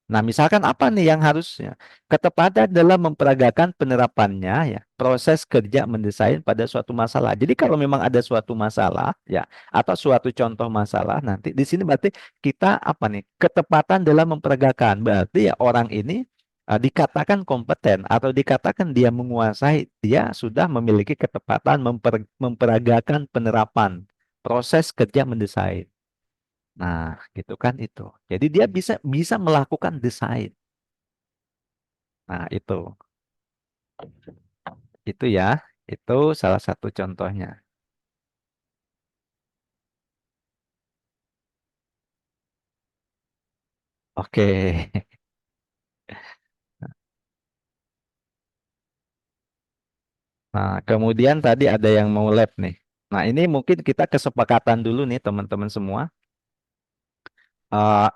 Nah, misalkan apa nih yang harusnya? Ketepatan dalam memperagakan penerapannya, ya, proses kerja mendesain pada suatu masalah. Jadi kalau memang ada suatu masalah, ya, atau suatu contoh masalah, nanti di sini berarti kita apa nih? Ketepatan dalam memperagakan. Berarti ya orang ini dikatakan kompeten atau dikatakan dia menguasai, dia sudah memiliki ketepatan memperagakan penerapan proses kerja mendesain. Nah, gitu kan itu. Jadi dia bisa bisa melakukan desain. Nah, itu. Itu ya. Itu salah satu contohnya. Oke. Nah, kemudian tadi ada yang mau lab nih. Nah, ini mungkin kita kesepakatan dulu nih teman-teman semua. Eh,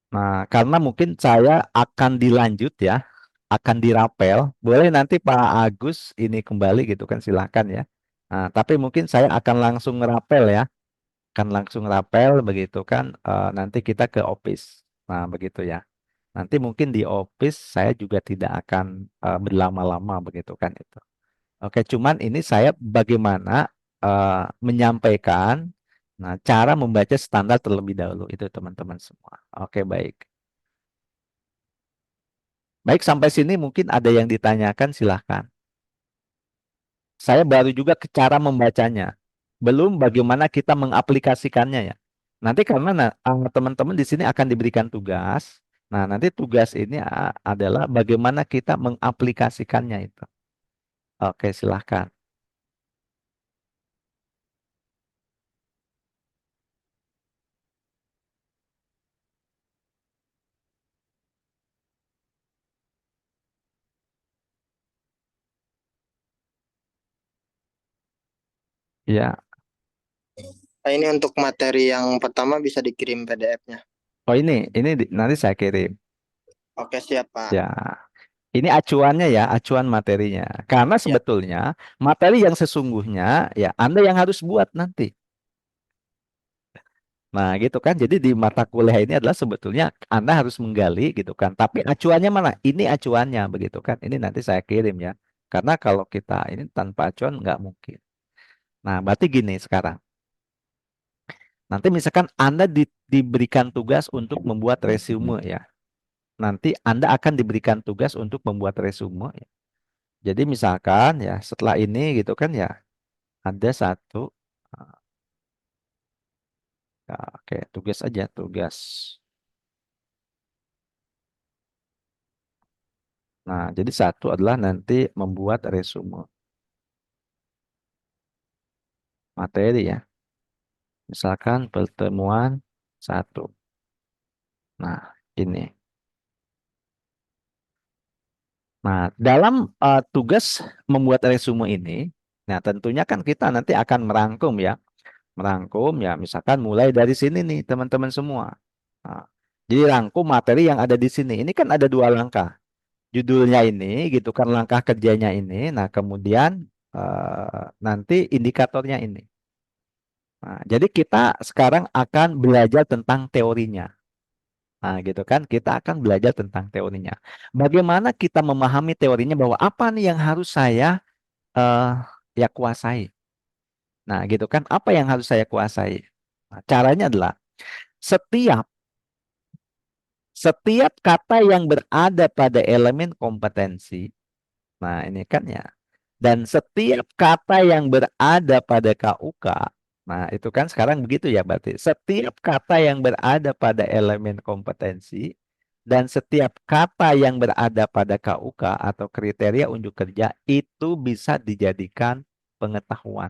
Nah, karena mungkin saya akan dilanjut ya, akan dirapel. Boleh nanti Pak Agus ini kembali gitu kan, silakan ya. Nah, tapi mungkin saya akan langsung ngerapel ya, akan langsung rapel begitu kan. Nanti kita ke office. Nah, begitu ya. Nanti mungkin di office saya juga tidak akan berlama-lama begitu kan itu. Oke, cuman ini saya bagaimana menyampaikan, nah cara membaca standar terlebih dahulu itu teman-teman semua. Oke, baik. Baik, sampai sini mungkin ada yang ditanyakan, silahkan. Saya baru juga ke cara membacanya. Belum bagaimana kita mengaplikasikannya ya. Nanti karena teman-teman di sini akan diberikan tugas. Nah, nanti tugas ini adalah bagaimana kita mengaplikasikannya itu. Oke, silahkan. Ya. Nah, ini untuk materi yang pertama bisa dikirim PDF-nya. Oh, ini nanti saya kirim. Oke, siap, Pak. Ya. Ini acuannya ya, acuan materinya. Karena sebetulnya materi yang sesungguhnya ya Anda yang harus buat nanti. Nah, gitu kan. Jadi di mata kuliah ini adalah sebetulnya Anda harus menggali gitu kan. Tapi acuannya mana? Ini acuannya begitu kan. Ini nanti saya kirim ya. Karena kalau kita ini tanpa acuan nggak mungkin. Nah, berarti gini sekarang. Nanti misalkan Anda diberikan tugas untuk membuat resume ya. Nanti Anda akan diberikan tugas untuk membuat resume ya. Jadi misalkan ya setelah ini gitu kan ya ada satu ya, oke, tugas aja tugas. Nah, jadi satu adalah nanti membuat resume materi ya. Misalkan pertemuan satu. Nah, ini. Nah, dalam tugas membuat resume ini, nah tentunya kan kita nanti akan merangkum ya. Merangkum ya, misalkan mulai dari sini nih teman-teman semua. Nah, jadi rangkum materi yang ada di sini. Ini kan ada dua langkah. Judulnya ini gitu kan, langkah kerjanya ini. Nah, kemudian nanti indikatornya ini. Nah, jadi kita sekarang akan belajar tentang teorinya. Nah, gitu kan, kita akan belajar tentang teorinya. Bagaimana kita memahami teorinya bahwa apa nih yang harus saya ya kuasai. Nah, gitu kan, apa yang harus saya kuasai? Nah, caranya adalah setiap setiap kata yang berada pada elemen kompetensi. Nah, ini kan ya. Dan setiap kata yang berada pada KUK, nah itu kan sekarang begitu ya berarti. Setiap kata yang berada pada elemen kompetensi dan setiap kata yang berada pada KUK atau kriteria unjuk kerja itu bisa dijadikan pengetahuan.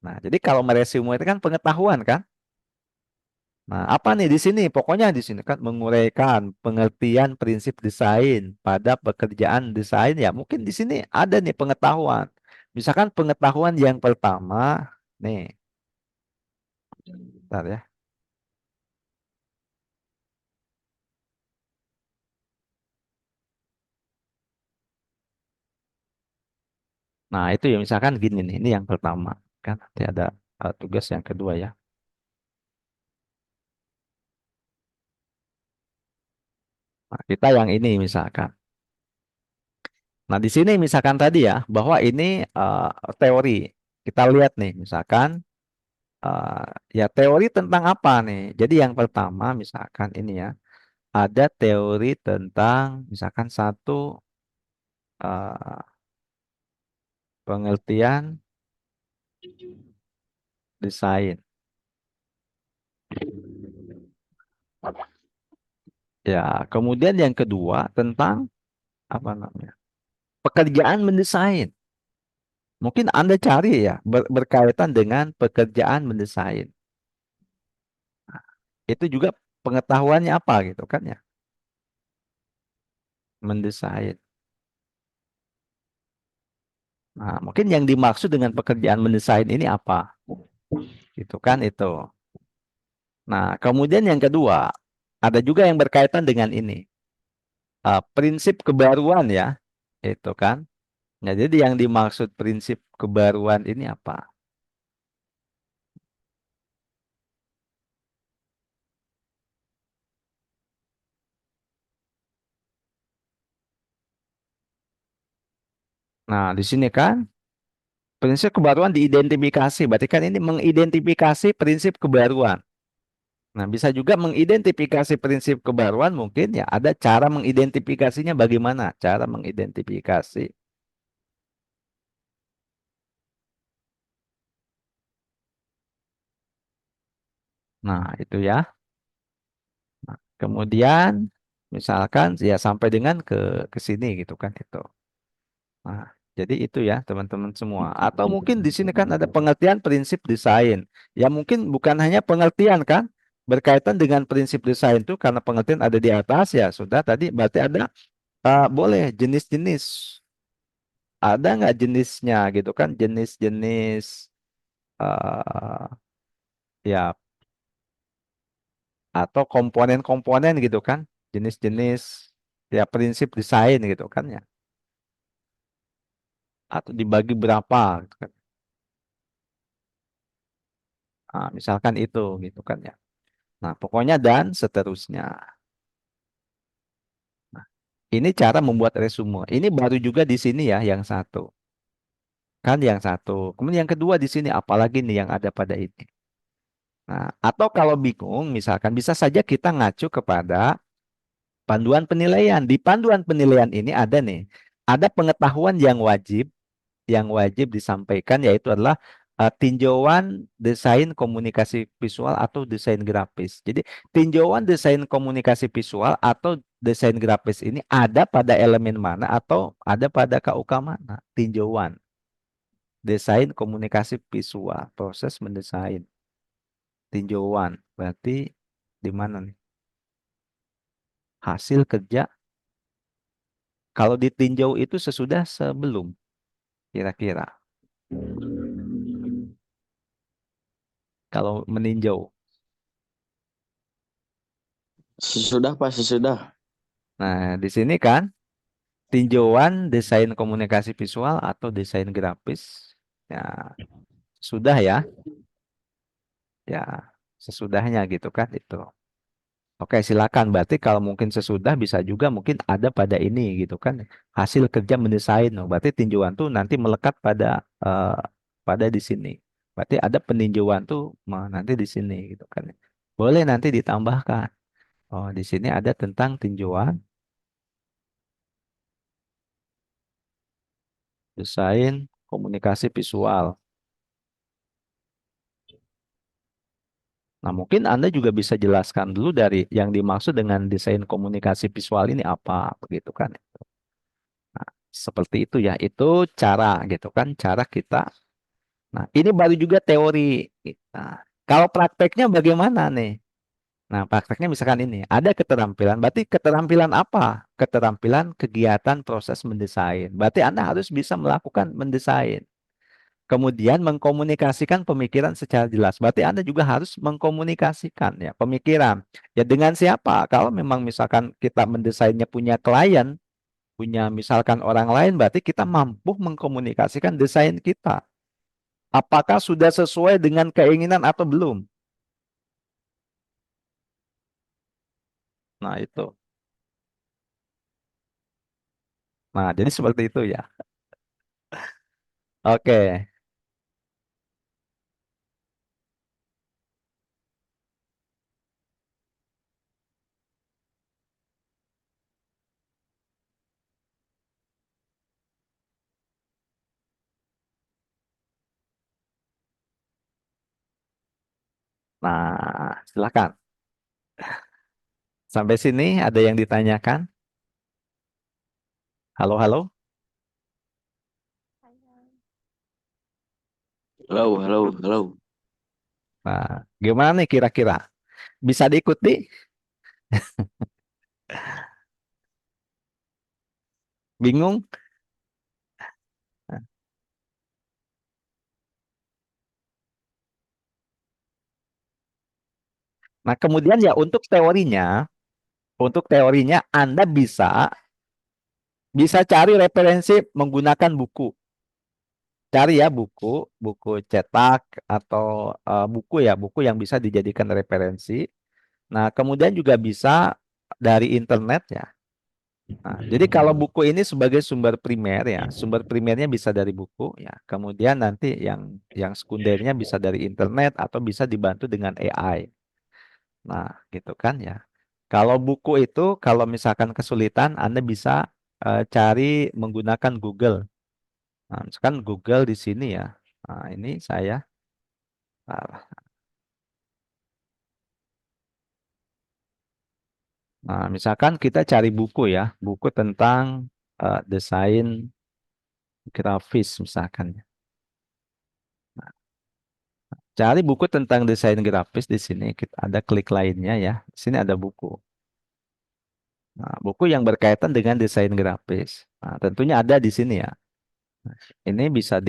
Nah, jadi kalau meresume itu kan pengetahuan kan? Nah, apa nih di sini? Pokoknya di sini kan menguraikan pengertian prinsip desain pada pekerjaan desain ya. Mungkin di sini ada nih pengetahuan. Misalkan pengetahuan yang pertama, nih, bentar ya. Nah, itu ya misalkan gini nih, ini yang pertama kan. Nanti ada tugas yang kedua ya. Nah, kita yang ini misalkan. Nah, di sini misalkan tadi ya, bahwa ini teori. Kita lihat nih, misalkan eh, ya teori tentang apa nih. Jadi yang pertama misalkan ini ya, ada teori tentang misalkan satu eh, pengertian desain. Ya, kemudian yang kedua tentang apa namanya? Pekerjaan mendesain. Mungkin Anda cari ya berkaitan dengan pekerjaan mendesain. Itu juga pengetahuannya apa gitu kan ya? Mendesain. Nah, mungkin yang dimaksud dengan pekerjaan mendesain ini apa? Gitu kan itu. Nah, kemudian yang kedua, ada juga yang berkaitan dengan ini. Prinsip kebaruan ya. Itu kan. Nah, jadi yang dimaksud prinsip kebaruan ini apa? Nah, di sini kan prinsip kebaruan diidentifikasi. Berarti kan ini mengidentifikasi prinsip kebaruan. Nah, bisa juga mengidentifikasi prinsip kebaruan mungkin ya ada cara mengidentifikasinya bagaimana? Cara mengidentifikasi. Nah, itu ya. Nah, kemudian misalkan ya sampai dengan ke sini gitu kan itu. Nah, jadi itu ya teman-teman semua. Atau mungkin di sini kan ada pengertian prinsip desain. Ya mungkin bukan hanya pengertian kan berkaitan dengan prinsip desain itu karena pengertian ada di atas ya sudah tadi berarti ada boleh jenis-jenis. Ada nggak jenisnya gitu kan jenis-jenis eh ya atau komponen-komponen gitu kan jenis-jenis ya prinsip desain gitu kan ya atau dibagi berapa gitu kan. Nah, misalkan itu gitu kan ya. Nah, pokoknya dan seterusnya. Nah, ini cara membuat resume. Ini baru juga di sini ya yang satu. Kan yang satu. Kemudian yang kedua di sini apalagi nih yang ada pada ini. Nah, atau kalau bingung misalkan bisa saja kita ngacu kepada panduan penilaian. Di panduan penilaian ini ada nih, ada pengetahuan yang wajib disampaikan yaitu adalah tinjauan desain komunikasi visual atau desain grafis. Jadi tinjauan desain komunikasi visual atau desain grafis ini ada pada elemen mana atau ada pada KUK mana? Tinjauan desain komunikasi visual, proses mendesain. Tinjauan berarti di mana nih? Hasil kerja kalau ditinjau itu sesudah sebelum kira-kira. Kalau meninjau. Sesudah Pak, sesudah. Nah, di sini kan tinjauan desain komunikasi visual atau desain grafis. Ya, sudah ya. Ya, sesudahnya gitu kan itu. Oke, silakan. Berarti kalau mungkin sesudah bisa juga mungkin ada pada ini gitu kan. Hasil kerja mendesain. Oh, berarti tinjauan tuh nanti melekat pada di sini. Berarti ada peninjauan tuh nanti di sini gitu kan. Boleh nanti ditambahkan. Oh, di sini ada tentang tinjauan desain komunikasi visual. Nah, mungkin Anda juga bisa jelaskan dulu dari yang dimaksud dengan desain komunikasi visual ini apa, begitu kan? Nah, seperti itu ya, itu cara gitu kan, cara kita Nah, ini baru juga teori. Nah, kalau prakteknya bagaimana nih? Nah, prakteknya misalkan ini, ada keterampilan, berarti keterampilan apa? Keterampilan kegiatan proses mendesain. Berarti Anda harus bisa melakukan mendesain. Kemudian mengkomunikasikan pemikiran secara jelas. Berarti Anda juga harus mengkomunikasikan ya pemikiran. Ya dengan siapa? Kalau memang misalkan kita mendesainnya punya klien, punya misalkan orang lain, berarti kita mampu mengkomunikasikan desain kita. Apakah sudah sesuai dengan keinginan atau belum? Nah, itu. Nah, jadi seperti itu ya. Oke. Nah, silakan. Sampai sini ada yang ditanyakan? Halo, halo. Halo, halo, halo. Nah, gimana nih kira-kira? Bisa diikuti? Bingung? Nah, kemudian ya untuk teorinya Anda bisa cari referensi menggunakan buku. Cari ya buku, buku cetak atau buku yang bisa dijadikan referensi. Nah, kemudian juga bisa dari internet ya. Nah, jadi kalau buku ini sebagai sumber primer ya, sumber primernya bisa dari buku ya. Kemudian nanti yang sekundernya bisa dari internet atau bisa dibantu dengan AI. Nah, gitu kan ya. Kalau buku itu, kalau misalkan kesulitan, Anda bisa cari menggunakan Google. Nah, misalkan Google di sini ya. Nah, ini saya. Nah, misalkan kita cari buku ya, buku tentang desain grafis misalkan. Cari buku tentang desain grafis di sini. Kita ada klik lainnya ya. Di sini ada buku. Nah, buku yang berkaitan dengan desain grafis. Nah, tentunya ada di sini ya. Ini bisa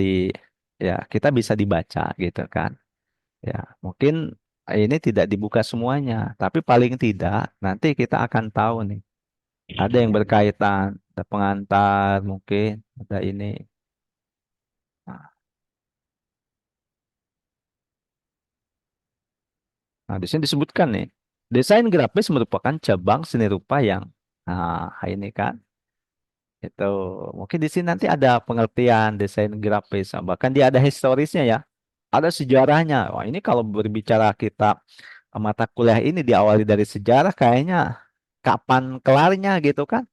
ya kita bisa dibaca gitu kan. Ya, mungkin ini tidak dibuka semuanya, tapi paling tidak nanti kita akan tahu nih. Ada yang berkaitan, ada pengantar mungkin, ada ini. Nah, di sini disebutkan nih, desain grafis merupakan cabang seni rupa yang, nah ini kan, itu mungkin di sini nanti ada pengertian desain grafis, bahkan dia ada historisnya ya, ada sejarahnya. Wah ini kalau berbicara kita mata kuliah ini diawali dari sejarah, kayaknya kapan kelarnya gitu kan?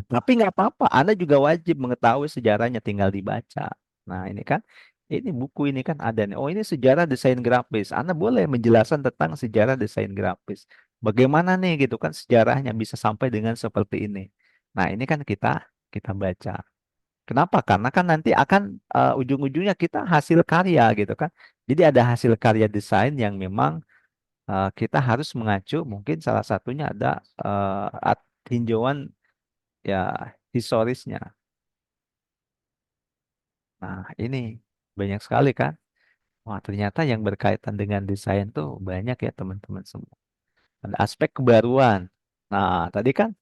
Tapi nggak apa-apa, Anda juga wajib mengetahui sejarahnya, tinggal dibaca. Nah, ini kan, ini buku ini kan ada nih. Oh, ini sejarah desain grafis. Anda boleh menjelaskan tentang sejarah desain grafis. Bagaimana nih gitu kan sejarahnya bisa sampai dengan seperti ini. Nah, ini kan kita kita baca. Kenapa? Karena kan nanti akan ujung-ujungnya kita hasil karya gitu kan. Jadi ada hasil karya desain yang memang kita harus mengacu. Mungkin salah satunya ada tinjauan ya historisnya. Nah, ini banyak sekali kan. Wah, ternyata yang berkaitan dengan desain tuh banyak ya teman-teman semua. Ada aspek kebaruan. Nah, tadi kan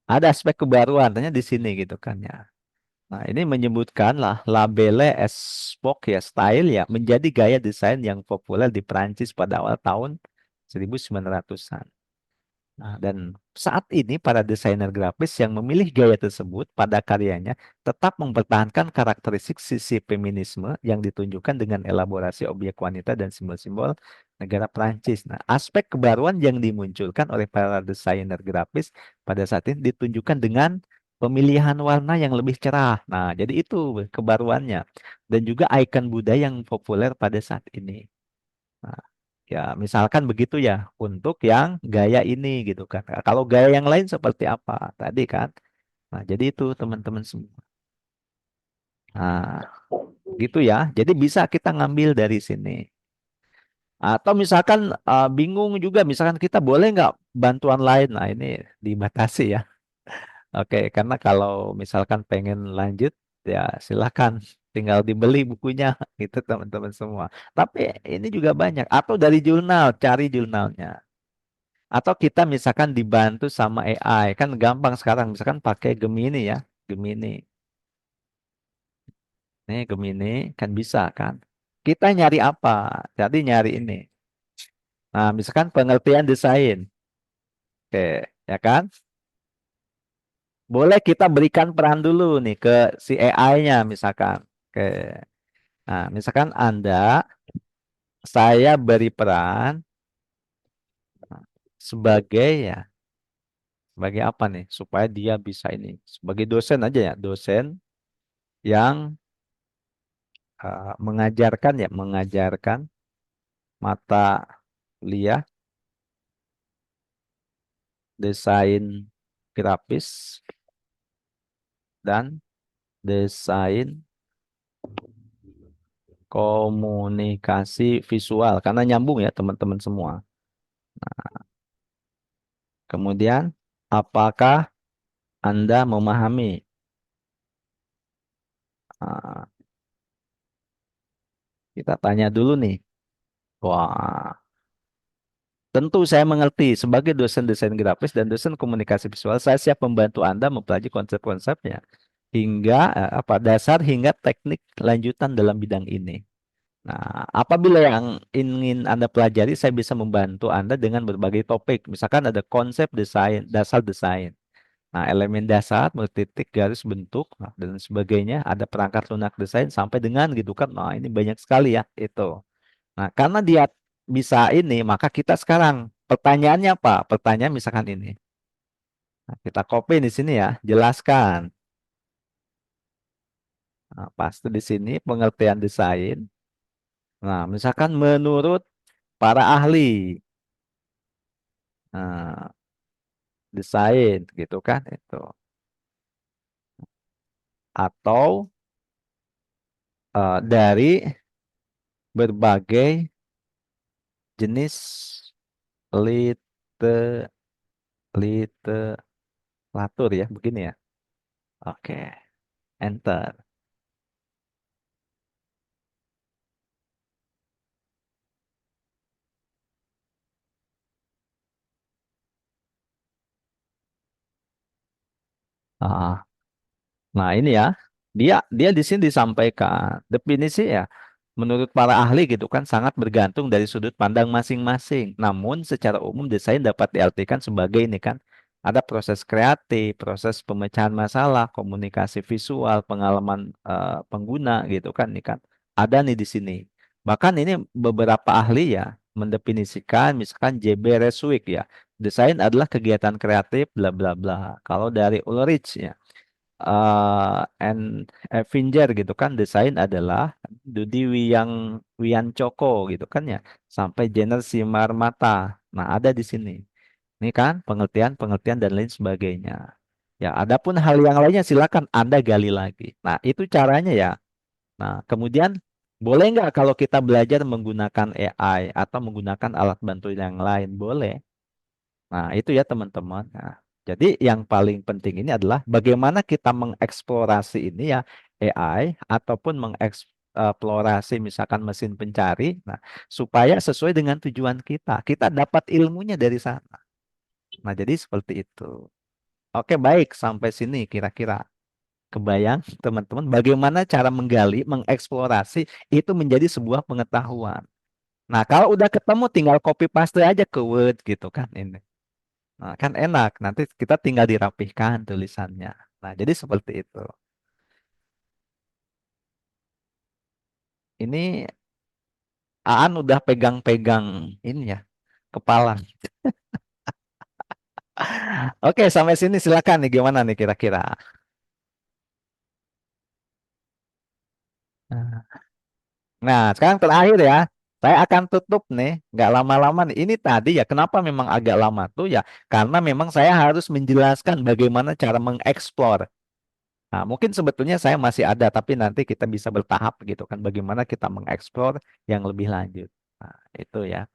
ada aspek kebaruan, ternyata di sini gitu kan ya. Nah, ini menyebutkan lah labelle Epoch ya style ya menjadi gaya desain yang populer di Prancis pada awal tahun 1900-an. Nah, dan saat ini para desainer grafis yang memilih gaya tersebut pada karyanya tetap mempertahankan karakteristik sisi feminisme yang ditunjukkan dengan elaborasi objek wanita dan simbol-simbol negara Prancis. Nah, aspek kebaruan yang dimunculkan oleh para desainer grafis pada saat ini ditunjukkan dengan pemilihan warna yang lebih cerah. Nah, jadi itu kebaruannya. Dan juga ikon budaya yang populer pada saat ini. Nah, ya, misalkan begitu ya untuk yang gaya ini gitu kan. Nah, kalau gaya yang lain seperti apa tadi kan? Nah, jadi itu teman-teman semua. Nah, gitu ya. Jadi bisa kita ngambil dari sini. Atau misalkan bingung juga, misalkan kita boleh nggak bantuan lain? Nah ini dibatasi ya. Oke, karena kalau misalkan pengen lanjut ya silakan tinggal dibeli bukunya gitu teman-teman semua. Tapi ini juga banyak. Atau dari jurnal, cari jurnalnya. Atau kita misalkan dibantu sama AI, kan gampang sekarang. Misalkan pakai Gemini ya, Gemini. Nih Gemini kan bisa kan. Kita nyari apa? Jadi nyari ini. Nah, misalkan pengertian desain. Oke, ya kan? Boleh kita berikan peran dulu nih ke si AI-nya misalkan. Oke. Nah, misalkan saya beri peran sebagai ya, sebagai apa nih? Supaya dia bisa ini. Sebagai dosen aja ya, dosen yang mengajarkan mata kuliah desain grafis dan desain komunikasi visual karena nyambung ya teman-teman semua. Kemudian apakah Anda memahami? Nah, kita tanya dulu nih. Wah, tentu saya mengerti sebagai dosen desain grafis dan dosen komunikasi visual, saya siap membantu Anda mempelajari konsep-konsepnya hingga dasar hingga teknik lanjutan dalam bidang ini. Nah, apabila yang ingin Anda pelajari, saya bisa membantu Anda dengan berbagai topik. Misalkan ada konsep desain, dasar desain. Nah, elemen dasar, multitik, garis, bentuk, nah, dan sebagainya. Ada perangkat lunak desain sampai dengan gitu kan. Nah, ini banyak sekali ya itu. Nah, karena dia bisa ini, maka kita sekarang pertanyaannya apa? Pertanyaan misalkan ini. Nah, kita copy di sini ya, jelaskan. Nah, pasti di sini pengertian desain. Nah, misalkan menurut para ahli. Nah, desain gitu kan itu. Atau dari berbagai jenis lite literatur ya, begini ya. Oke, enter. Ah, nah ini ya, dia dia di sini disampaikan definisi ya. Menurut para ahli gitu kan sangat bergantung dari sudut pandang masing-masing. Namun secara umum desain dapat diartikan sebagai ini kan ada proses kreatif, proses pemecahan masalah, komunikasi visual, pengalaman pengguna gitu kan nih kan. Ada nih di sini. Bahkan ini beberapa ahli ya mendefinisikan misalkan JB Reswick ya. Desain adalah kegiatan kreatif bla bla bla. Kalau dari Ulrich ya and Avenger gitu kan desain adalah Dudi Wiancoko gitu kan ya sampai Jenner Simarmata. Nah, ada di sini. Ini kan pengertian dan lain sebagainya. Ya, adapun hal yang lainnya silakan Anda gali lagi. Nah, itu caranya ya. Nah, kemudian boleh nggak kalau kita belajar menggunakan AI atau menggunakan alat bantu yang lain? Boleh. Nah, itu ya teman-teman. Nah, jadi yang paling penting ini adalah bagaimana kita mengeksplorasi ini ya AI ataupun mengeksplorasi misalkan mesin pencari, nah supaya sesuai dengan tujuan kita. Kita dapat ilmunya dari sana. Nah, jadi seperti itu. Oke, baik sampai sini kira-kira kebayang teman-teman bagaimana cara menggali, mengeksplorasi itu menjadi sebuah pengetahuan. Nah, kalau udah ketemu tinggal copy paste aja ke Word gitu kan ini. Nah, kan enak. Nanti kita tinggal dirapihkan tulisannya. Nah, jadi seperti itu. Ini Aan udah pegang-pegang ini ya, kepala. Oke, sampai sini silakan nih gimana nih kira-kira. Nah, sekarang terakhir ya. Saya akan tutup nih, nggak lama-lama nih. Ini tadi ya, kenapa memang agak lama tuh ya? Karena memang saya harus menjelaskan bagaimana cara mengeksplor Nah, mungkin sebetulnya saya masih ada, tapi nanti kita bisa bertahap gitu kan, bagaimana kita mengeksplor yang lebih lanjut. Nah, itu ya.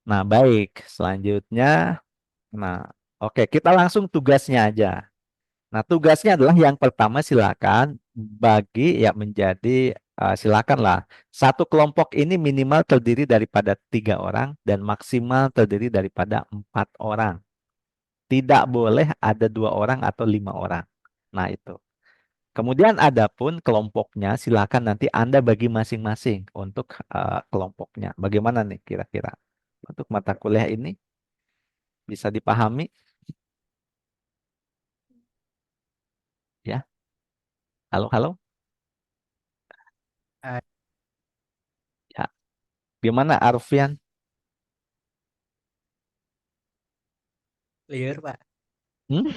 Nah, baik. Selanjutnya, nah, oke, kita langsung tugasnya aja. Nah, tugasnya adalah yang pertama silakan bagi ya menjadi silakanlah satu kelompok ini minimal terdiri daripada 3 orang dan maksimal terdiri daripada 4 orang. Tidak boleh ada 2 orang atau 5 orang. Nah, itu. Kemudian adapun kelompoknya silakan nanti Anda bagi masing-masing untuk kelompoknya. Bagaimana nih kira-kira untuk mata kuliah ini bisa dipahami ya? Halo, halo. Ah, Ya. Gimana Arfian? Liar, Pak. Hmm?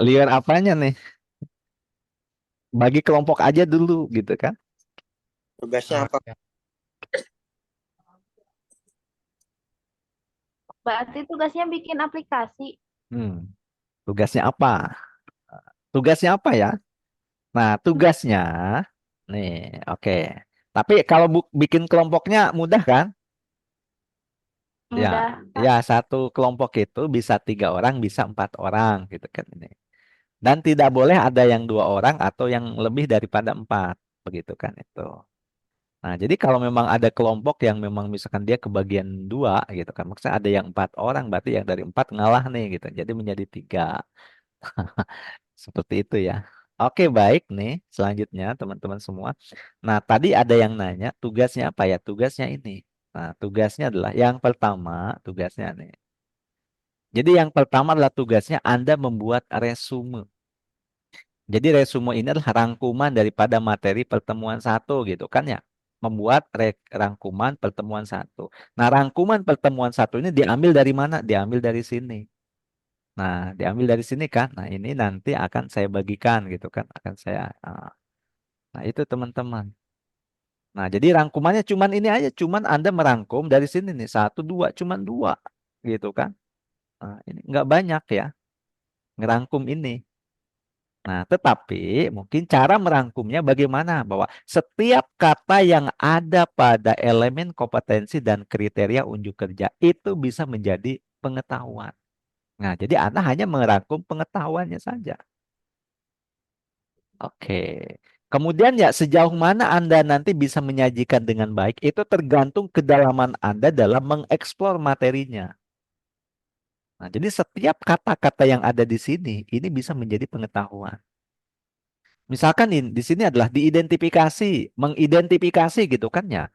Liar apanya nih? Bagi kelompok aja dulu gitu kan? Tugasnya Oh, apa? ya. Berarti tugasnya bikin aplikasi. Hmm. Tugasnya apa? Tugasnya apa ya? Nah, tugasnya nih, oke. Tapi kalau bikin kelompoknya mudah kan? Ya, Mudah, Pak. ya satu kelompok itu bisa 3 orang, bisa 4 orang gitu kan ini. Dan tidak boleh ada yang 2 orang atau yang lebih daripada 4, begitu kan itu. Nah, jadi kalau memang ada kelompok yang memang misalkan dia kebagian 2 gitu kan, maksudnya ada yang 4 orang, berarti yang dari 4 ngalah nih gitu. Jadi menjadi 3. Seperti itu ya. Oke, baik nih. Selanjutnya teman-teman semua. Nah, tadi ada yang nanya tugasnya apa ya? Tugasnya ini. Nah, tugasnya adalah yang pertama, tugasnya nih. Jadi yang pertama adalah tugasnya Anda membuat resume. Jadi resume ini adalah rangkuman daripada materi pertemuan satu gitu kan ya. Membuat rangkuman pertemuan satu. Nah, rangkuman pertemuan satu ini diambil dari mana? Diambil dari sini. Nah, diambil dari sini kan. Nah, ini nanti akan saya bagikan gitu kan. Akan saya. Nah, itu teman-teman. Nah, jadi rangkumannya cuman ini aja. Cuman Anda merangkum dari sini nih. 1, 2, cuman 2. Gitu kan. Nah, ini nggak banyak ya. Ngerangkum ini. Nah, tetapi mungkin cara merangkumnya bagaimana? Bahwa setiap kata yang ada pada elemen kompetensi dan kriteria unjuk kerja itu bisa menjadi pengetahuan. Nah, jadi Anda hanya merangkum pengetahuannya saja. Oke. Kemudian ya sejauh mana Anda nanti bisa menyajikan dengan baik itu tergantung kedalaman Anda dalam mengeksplor materinya. Nah, jadi setiap kata-kata yang ada di sini ini bisa menjadi pengetahuan. Misalkan di sini adalah diidentifikasi, mengidentifikasi gitu kan ya.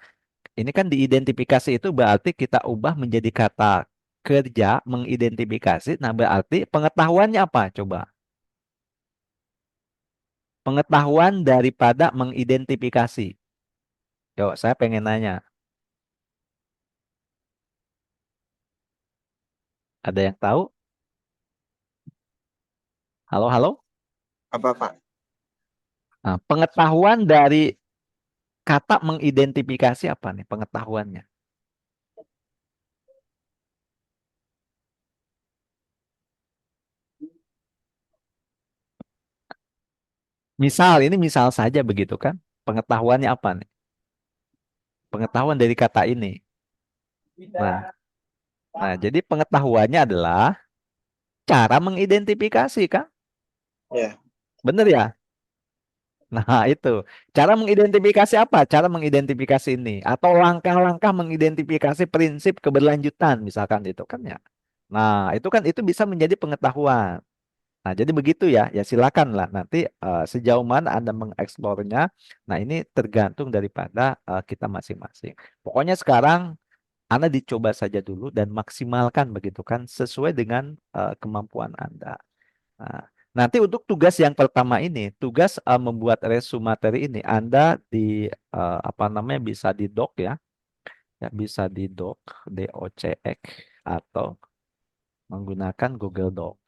Ini kan diidentifikasi itu berarti kita ubah menjadi kata kerja, mengidentifikasi. Nah, berarti pengetahuannya apa? Coba. Pengetahuan daripada mengidentifikasi. Coba saya pengen nanya. Ada yang tahu? Halo, halo? Apa, Pak? Nah, pengetahuan dari kata mengidentifikasi apa nih pengetahuannya? Misal, ini misal saja begitu kan? Pengetahuannya apa nih? Pengetahuan dari kata ini. Nah, nah, jadi pengetahuannya adalah cara mengidentifikasi kan? Ya. Bener ya? Nah, itu. Cara mengidentifikasi apa? Cara mengidentifikasi ini. Atau langkah-langkah mengidentifikasi prinsip keberlanjutan, misalkan itu kan ya. Nah, itu bisa menjadi pengetahuan. Nah, jadi begitu ya. Ya silakan lah. Nanti sejauh mana Anda mengeksplornya. Nah, ini tergantung daripada kita masing-masing. Pokoknya sekarang Anda dicoba saja dulu dan maksimalkan begitu kan sesuai dengan kemampuan Anda. Nah, nanti untuk tugas yang pertama ini, tugas membuat resume materi ini, Anda di apa namanya bisa di doc ya, ya bisa di doc, DOCX atau menggunakan Google Doc.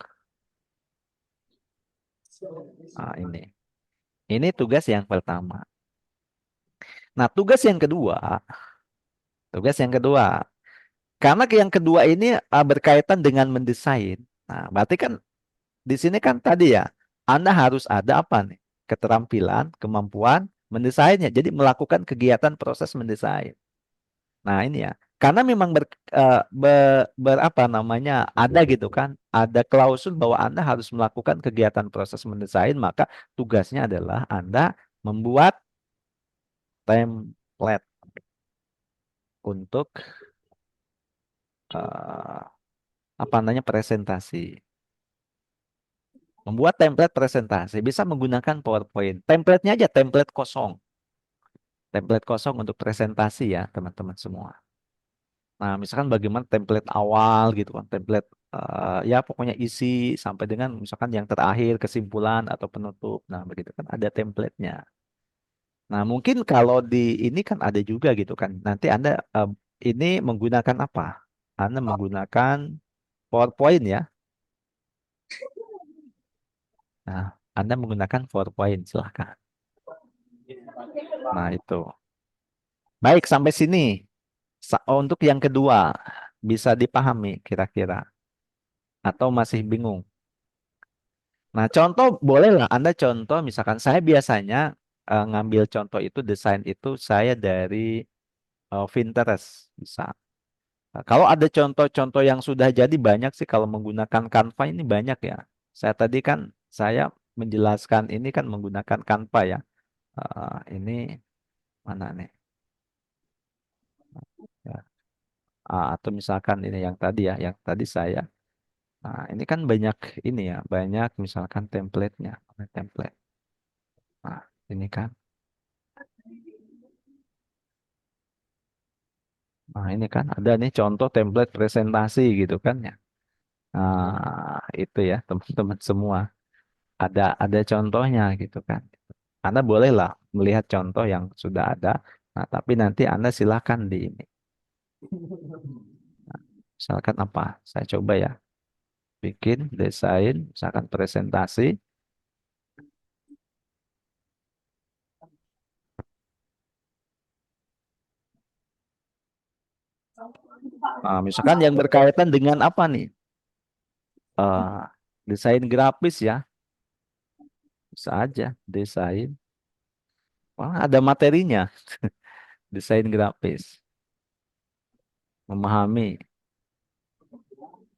Nah, ini tugas yang pertama. Nah, tugas yang kedua, karena yang kedua ini berkaitan dengan mendesain. Nah, berarti kan Di sini kan tadi ya, Anda harus ada apa nih? Keterampilan, kemampuan mendesainnya. Jadi melakukan kegiatan proses mendesain. Nah, ini ya. Karena memang apa namanya ada gitu kan, ada klausul bahwa Anda harus melakukan kegiatan proses mendesain, maka tugasnya adalah Anda membuat template untuk eh, apa namanya presentasi. Membuat template presentasi bisa menggunakan PowerPoint. Template-nya aja template kosong. Template kosong untuk presentasi ya, teman-teman semua. Nah, misalkan bagaimana template awal gitu kan, template ya pokoknya isi sampai dengan misalkan yang terakhir kesimpulan atau penutup. Nah, begitu kan ada template-nya. Nah, mungkin kalau di ini kan ada juga gitu kan. Nanti Anda ini menggunakan apa? Anda menggunakan PowerPoint ya. Nah, Anda menggunakan PowerPoint silahkan. Nah, itu. Baik, sampai sini. Untuk yang kedua, bisa dipahami kira-kira atau masih bingung? Nah, contoh bolehlah Anda contoh misalkan saya biasanya ngambil contoh itu desain itu saya dari Pinterest bisa. Nah, kalau ada contoh-contoh yang sudah jadi banyak sih kalau menggunakan Canva ini banyak ya. Saya tadi kan saya menjelaskan ini kan menggunakan Canva ya. Ini mana nih? Ya. Atau misalkan ini yang tadi ya, yang tadi saya. Nah, ini kan banyak ini ya, banyak misalkan template-nya, template. Nah, ini kan. Nah, ini kan ada nih contoh template presentasi gitu kan ya. Nah, itu ya, teman-teman semua. Ada contohnya gitu kan. Anda bolehlah melihat contoh yang sudah ada. Nah, tapi nanti Anda silakan di ini. Misalkan apa? Saya coba ya. Bikin desain, misalkan presentasi. Nah, misalkan yang berkaitan dengan apa nih? Eh, desain grafis ya. Bisa aja desain. Wah, ada materinya. Desain grafis. Memahami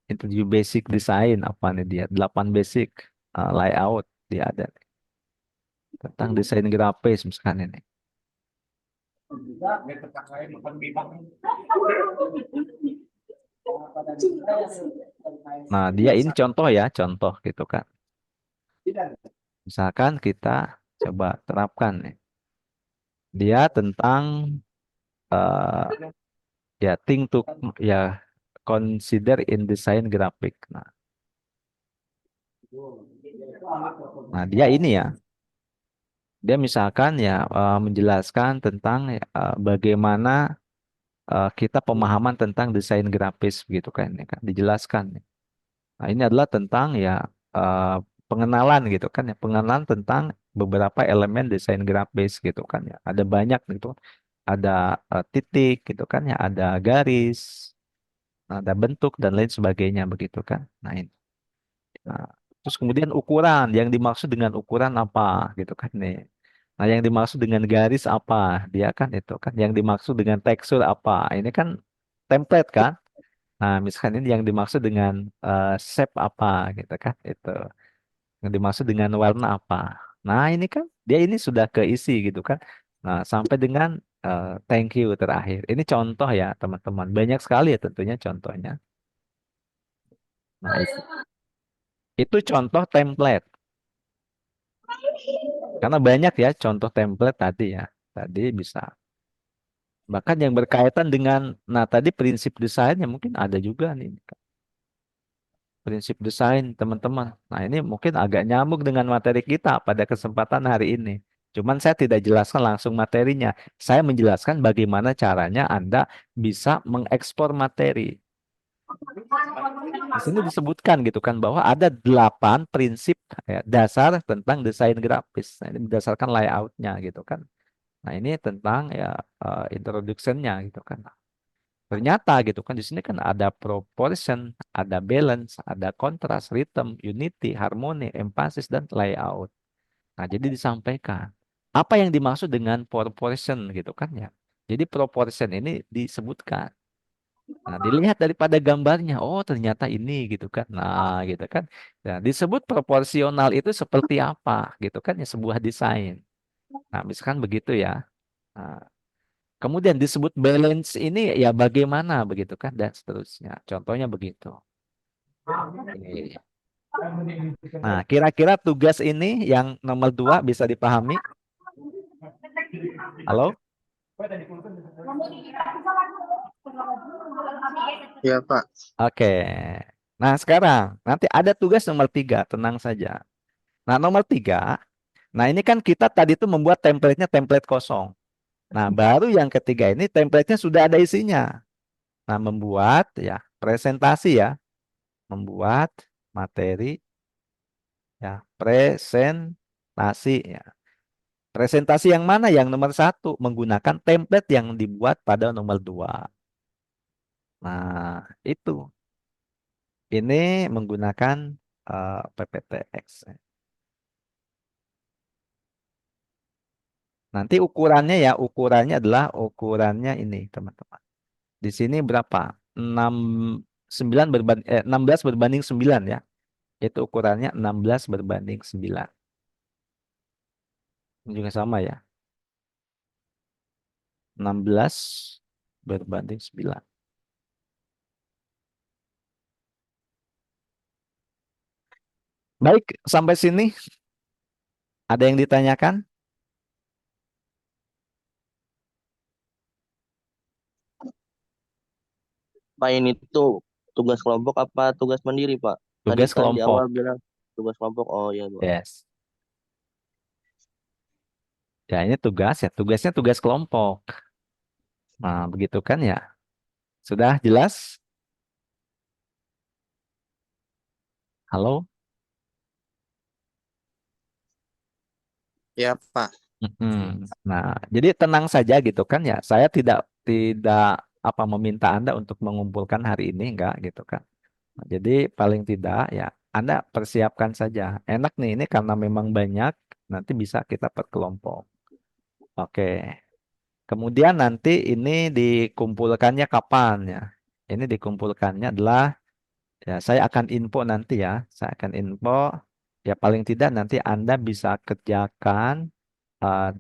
itu basic design apa nih dia? 8 basic layout dia ada tentang desain grafis misalkan ini. Nah, dia ini contoh ya, contoh gitu kan. Misalkan kita coba terapkan nih. Dia tentang eh, ya think to ya consider in design graphic. Nah, dia ini ya. Dia misalkan ya menjelaskan tentang bagaimana kita pemahaman tentang desain grafis gitu kan, ya kan dijelaskan. Nah, ini adalah tentang ya eh, pengenalan gitu kan ya, pengenalan tentang beberapa elemen desain grafis gitu kan ya. Ada banyak gitu. Ada titik gitu kan ya, ada garis, ada bentuk dan lain sebagainya begitu kan. Nah, ini. Nah, terus kemudian ukuran, yang dimaksud dengan ukuran apa gitu kan nih. Nah, yang dimaksud dengan garis apa? Dia kan itu kan yang dimaksud dengan tekstur apa? Ini kan template kan? Nah, misalkan ini yang dimaksud dengan shape apa gitu kan? Itu yang dimaksud dengan warna apa? Nah, ini kan dia ini sudah keisi gitu kan? Nah, sampai dengan thank you terakhir. Ini contoh ya, teman-teman. Banyak sekali ya tentunya contohnya. Nah, itu contoh template. Karena banyak ya contoh template tadi ya. Tadi bisa. Bahkan yang berkaitan dengan, nah tadi prinsip desainnya mungkin ada juga nih. Prinsip desain teman-teman. Nah ini mungkin agak nyambung dengan materi kita pada kesempatan hari ini. Cuman saya tidak jelaskan langsung materinya. Saya menjelaskan bagaimana caranya Anda bisa mengekspor materi. Di sini disebutkan gitu kan bahwa ada 8 prinsip ya, dasar tentang desain grafis. Nah, ini berdasarkan layoutnya gitu kan. Nah ini tentang ya introduction-nya gitu kan. Ternyata gitu kan di sini kan ada proportion, ada balance, ada contrast, rhythm, unity, harmony, emphasis dan layout. Nah, jadi disampaikan apa yang dimaksud dengan proportion gitu kan ya. Jadi proportion ini disebutkan. Nah, dilihat daripada gambarnya, oh ternyata ini gitu kan. Nah, gitu kan. Nah, disebut proporsional itu seperti apa gitu kan ya, sebuah desain. Nah, misalkan begitu ya. Nah, kemudian disebut balance ini ya bagaimana begitu kan dan seterusnya. Contohnya begitu. Oke. Nah, kira-kira tugas ini yang nomor 2 bisa dipahami? Halo? Iya, Pak. Oke. Nah, sekarang nanti ada tugas nomor 3, tenang saja. Nah, nomor 3, nah ini kan kita tadi tuh membuat template-nya template kosong. Nah, baru yang ketiga ini template-nya sudah ada isinya. Nah, membuat ya presentasi ya, membuat materi ya, presentasi ya. Presentasi yang mana? Yang nomor 1 menggunakan template yang dibuat pada nomor 2. Nah, itu. Ini menggunakan PPTX. Nanti ukurannya ya, ukurannya adalah ukurannya ini, teman-teman. Di sini berapa? 16 berbanding 9 ya. Itu ukurannya 16 berbanding 9. Ini juga sama ya. 16 berbanding 9. Baik, sampai sini ada yang ditanyakan? Pak, ini tuh tugas kelompok apa tugas mandiri, Pak? Tadi Tugas kan di awal kelompok. bilang tugas kelompok. Oh iya, Pak. Yes. Ya, ini tugas ya. Tugasnya tugas kelompok. Nah, begitu kan ya. Sudah jelas? Halo? Ya, Pak. Nah, jadi tenang saja gitu kan ya. Saya tidak apa meminta Anda untuk mengumpulkan hari ini enggak gitu kan. Nah, jadi paling tidak ya Anda persiapkan saja. Enak nih ini karena memang banyak, nanti bisa kita perkelompok. Oke. Kemudian nanti ini dikumpulkannya kapan ya? Ini dikumpulkannya adalah ya saya akan info nanti ya. Saya akan info ya paling tidak nanti Anda bisa kerjakan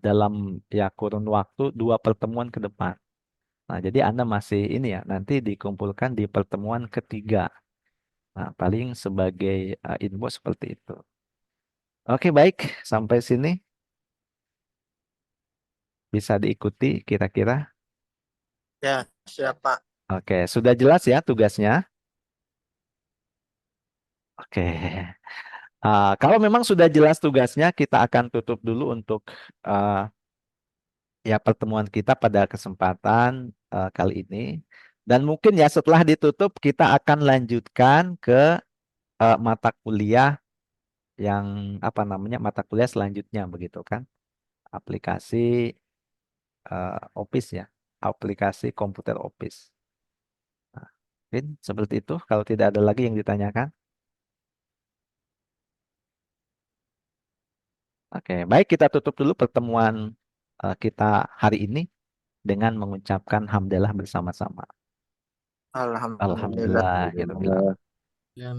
dalam ya kurun waktu 2 pertemuan ke depan. Nah, jadi Anda masih ini ya, nanti dikumpulkan di pertemuan ketiga. Nah, paling sebagai info seperti itu. Oke, baik. Sampai sini bisa diikuti kira-kira. Ya, siap, Pak. Oke, sudah jelas ya tugasnya? Oke. Kalau memang sudah jelas tugasnya, kita akan tutup dulu untuk ya pertemuan kita pada kesempatan kali ini. Dan mungkin ya setelah ditutup kita akan lanjutkan ke mata kuliah yang apa namanya mata kuliah selanjutnya begitu kan. Aplikasi Office ya, aplikasi komputer Office. Nah, mungkin seperti itu kalau tidak ada lagi yang ditanyakan. Oke, baik kita tutup dulu pertemuan kita hari ini dengan mengucapkan hamdalah bersama-sama. Alhamdulillah. Alhamdulillah. Ya Rabbil alamin. Ya,